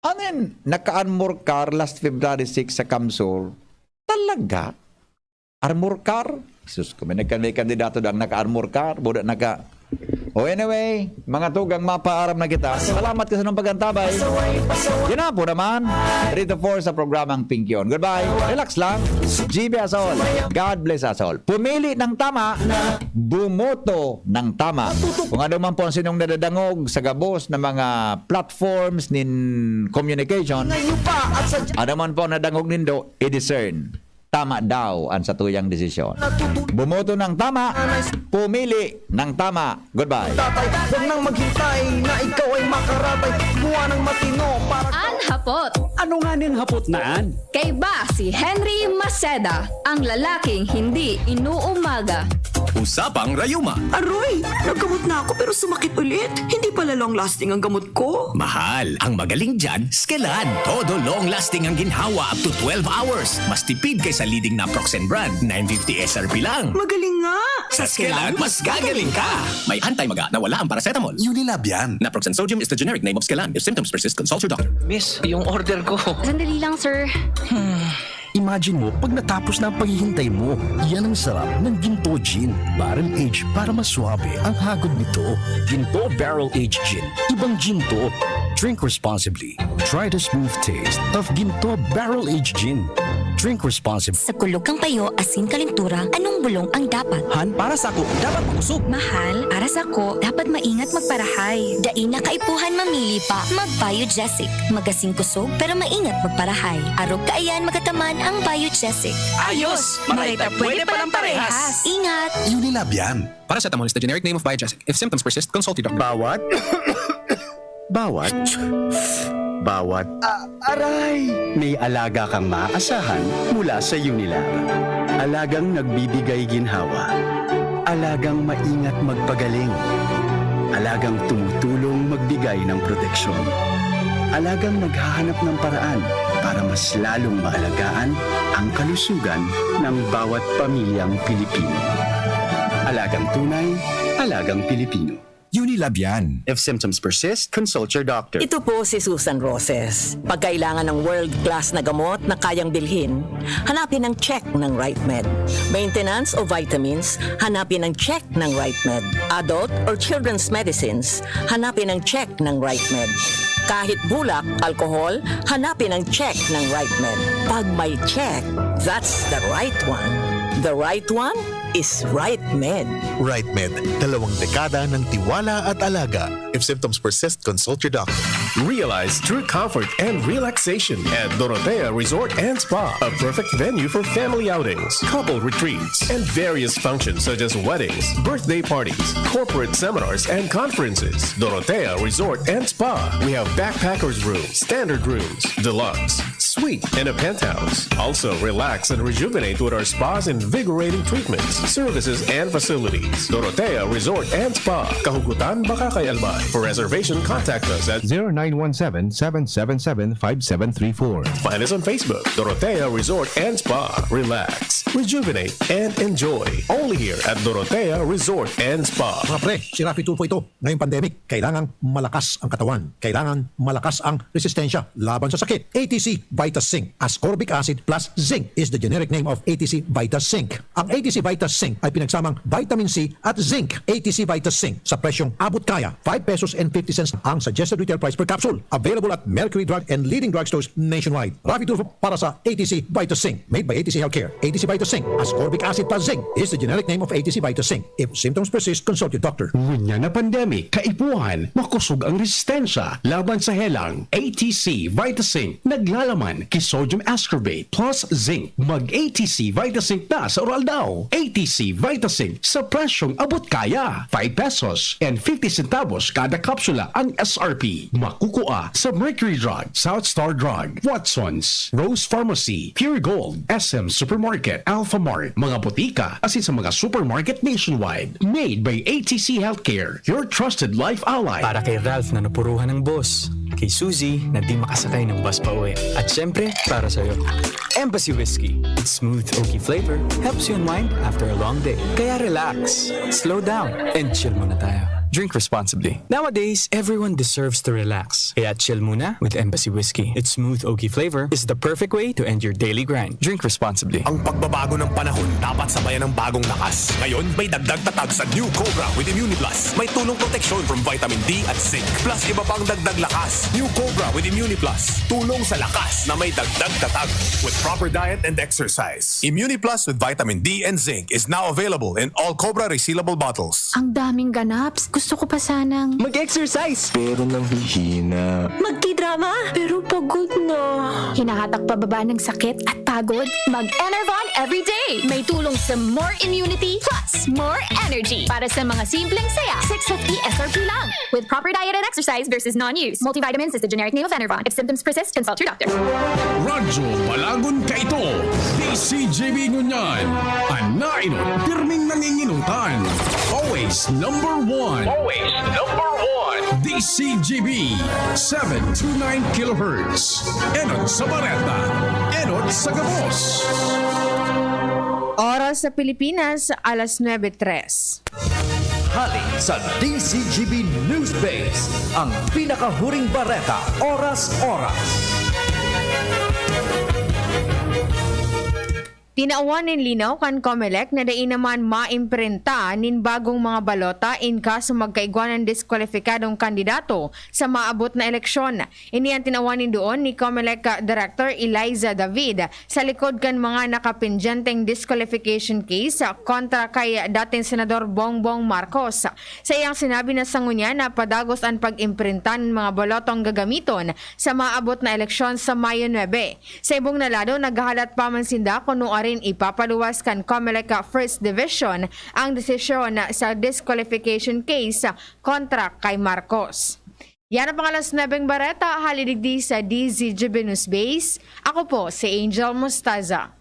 S3: Anin, naka-armor car last February 6 sa Kamsur. Talaga? Armor car? Sus, kung may kandidato daw naka-armor car, buda naka... Oh, anyway, mga tugang mapaaram na kita. Salamat kasi ng pagantabay. Yan na po naman. 3-4 sa programang Pink Yun. Goodbye. Relax lang. GB us all. God bless us all. Pumili ng tama, bumoto ng tama. Kung ano man po ang sinong nadadangog sa gabos ng mga platforms nin communication, ano man po ang nadangog nindo, i-discern. Tama daw ang sa tuyang desisyon. Bumoto ng tama, pumili ng tama. Goodbye.
S22: Tatay, huwag nang maghintay na ikaw ay makaratay. Buwan ng matino para...
S13: An hapot.
S2: Ano nga ning hapot naan?
S13: Kay ba si Henry Maceda, ang lalaking hindi inuumaga.
S1: Usapang Rayuma.
S15: Aroy, naggamot na ako pero sumakit ulit. Hindi pala long lasting ang gamot ko.
S1: Mahal. Ang magaling dyan, Skelan. Todo long-lasting ang ginhawa up to 12 hours. Mas tipid kaysa leading na Proxen brand. 950 SRP lang.
S15: Magaling nga.
S1: Sa Skelan, mas gagaling ka. May anti-maga na wala ang paracetamol.
S16: Unilab yan.
S1: Naproxen sodium is the generic name of Skelan. If symptoms persist, consult your doctor.
S9: Miss, yung order ko.
S13: Sandali lang, sir.
S10: Imagine mo, pag natapos na ang paghihintay mo, yan ang sarap ng Ginto Gin. Barrel Age para mas swabe ang hagod nito. Ginto Barrel Age Gin. Ibang ginto. Drink responsibly. Try the smooth taste of Ginto Barrel Age Gin. Drink responsibly.
S5: Sa kulog kang payo, asin kalintura, anong bulong ang dapat?
S8: Han, para sa ako, dapat makusog.
S5: Mahal, para sa ko, dapat maingat magparahay. Dain na kaipuhan mamili pa, mag-Biogesic. Magasing kusog, pero maingat magparahay. Arog kaayan magataman ang Biogesic.
S8: Ayos! Mga pwede palang parehas.
S5: Ingat!
S16: Unilab yan.
S8: Paracetamol is the generic name of Biogesic. If symptoms persist, consult your doctor.
S2: Bawat
S22: Aray!
S2: may alaga kang maaasahan mula sa Unilar. Alagang nagbibigay ginhawa. Alagang maingat magpagaling. Alagang tumutulong magbigay ng proteksyon. Alagang naghahanap ng paraan para mas lalong maalagaan ang kalusugan ng bawat pamilyang Pilipino. Alagang tunay, alagang Pilipino.
S16: Unilab yan.
S2: If symptoms persist, consult your doctor.
S20: Ito po si Susan Roses. Pag kailangan ng world-class na gamot na kayang bilhin, hanapin ang check ng RightMed. Maintenance o vitamins, hanapin ang check ng RightMed. Adult or children's medicines, hanapin ang check ng RightMed. Kahit bulak, alcohol, hanapin ang check ng RightMed. Pag may check, that's the right one. The right one is RightMed.
S16: RightMed. 2 dekada ng tiwala at alaga. If symptoms persist, consult your doctor.
S21: Realize true comfort and relaxation at Dorotea Resort and Spa, a perfect venue for family outings, couple retreats, and various functions such as weddings, birthday parties, corporate seminars, and conferences. Dorotea Resort and Spa. We have backpackers rooms, standard rooms, deluxe, suite, and a penthouse. Also, relax and rejuvenate with our spas and invigorating treatments, services, and facilities. Dorotea Resort and Spa. Kahugutan, Bakakay, Albay. For reservation, contact us at
S1: 0917-777-5734.
S21: Find us on Facebook, Dorotea Resort and Spa. Relax, rejuvenate, and enjoy. Only here at Dorotea Resort and Spa.
S12: Mga pre, si Rafi Tulfo ito. Ngayong pandemic, kailangang malakas ang katawan. Kailangan malakas ang resistensya laban sa sakit. ATC Vita Vita Zinc. Ascorbic acid plus zinc is the generic name of ATC Vita Zinc. Ang ATC Vita Zinc ay pinagsamang vitamin C at zinc. ATC Vita Zinc sa presyong abot kaya, 5 pesos and 50 cents ang suggested retail price per capsule. Available at Mercury Drug and leading drugstores nationwide. Rafi Tulfo para sa ATC Vita Zinc. Made by ATC Healthcare. ATC Vita Zinc. Ascorbic acid plus zinc is the generic name of ATC Vita Zinc. If symptoms persist, consult your doctor.
S1: Ngunya na pandemic, kaipuhan, makusog ang resistensya laban sa helang. ATC Vitazinc naglalaman kay sodium ascorbate plus zinc. Mag-ATC Vitazinc na sa oral daw. ATC Vitazinc sa presyong abot kaya. 5 pesos and 50 centavos kada kapsula ang SRP. Makukuha sa Mercury Drug, South Star Drug, Watson's, Rose Pharmacy, Pure Gold, SM Supermarket, Alpha Mart, mga butika, asin sa mga supermarket nationwide. Made by ATC Healthcare, your trusted life ally.
S6: Para kay Ralph na napuruhan ng boss, kay Suzy na di makasakay ng bus pa uwi, at syempre para sa'yo, Embassy Whiskey. Its smooth oaky flavor helps you unwind after a long day. Kaya relax, slow down, and chill muna tayo. Drink responsibly. Nowadays, everyone deserves to relax. Kaya chill muna with Embassy Whiskey. Its smooth oaky flavor is the perfect way to end your daily grind. Drink responsibly.
S19: Ang pagbabago ng panahon dapat sabayan ng bagong lakas. Ngayon, may dagdag tatag sa New Cobra with ImmuniPlus. May tulong proteksyon from vitamin D at zinc. Plus iba pang dagdag lakas. New Cobra with ImmuniPlus. Tulong sa lakas na may dagdag tatag with proper diet and exercise. ImmuniPlus with vitamin D and zinc is now available in all Cobra resealable bottles.
S23: Ang daming ganaps. Gusto ko pa sanang
S6: mag-exercise
S19: pero nanghihina.
S23: magti-drama, pero pagod na. Hinahatak pababa ng sakit at pagod.
S4: Mag-Enervon everyday. May tulong sa more immunity plus more energy. Para sa mga simpleng saya, 650 SRP lang. With proper diet and exercise versus non-use. Multivitamins is the generic name of Enervon. If symptoms persist, consult your doctor.
S1: Radyo Balagon ka ito. DCJB Ngunyan. Anainot, pirming nanginginutan. Always number one. Always number one. DCJB 729 kilohertz. Enot sa Bareta. Enot sa Gabos.
S13: Oras sa Pilipinas, alas 9:03.
S24: Hali sa DCGB News Base, ang pinakahuring bareta, oras-oras.
S13: Tinaawan nin linaw kan COMELEC na dai naman maimprinta nin bagong mga balota in kaso magkaigwan ng diskwalifikadong kandidato sa maabot na eleksyon. Ini ang tinaawan nin doon ni COMELEC Director Eliza David sa likod kan mga nakapindyanteng disqualification case kontra kay dating Senador Bongbong Marcos. Sa iyang sinabi na sangunya na padagos ang pag-imprinta ng mga balotong gagamiton sa maabot na eleksyon sa Mayo 9. Sa ibong nalado, naghahalat pa man sinda kung rin ipapaluwas kan COMELEC First Division ang desisyon sa disqualification case kontra kay Marcos. Yan ang pangalas 9 bareta, halidigdi sa DZGB News Base. Ako po si Angel Mostaza.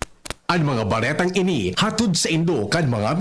S1: Ang mga baretang ini hatod sa Indo kan mga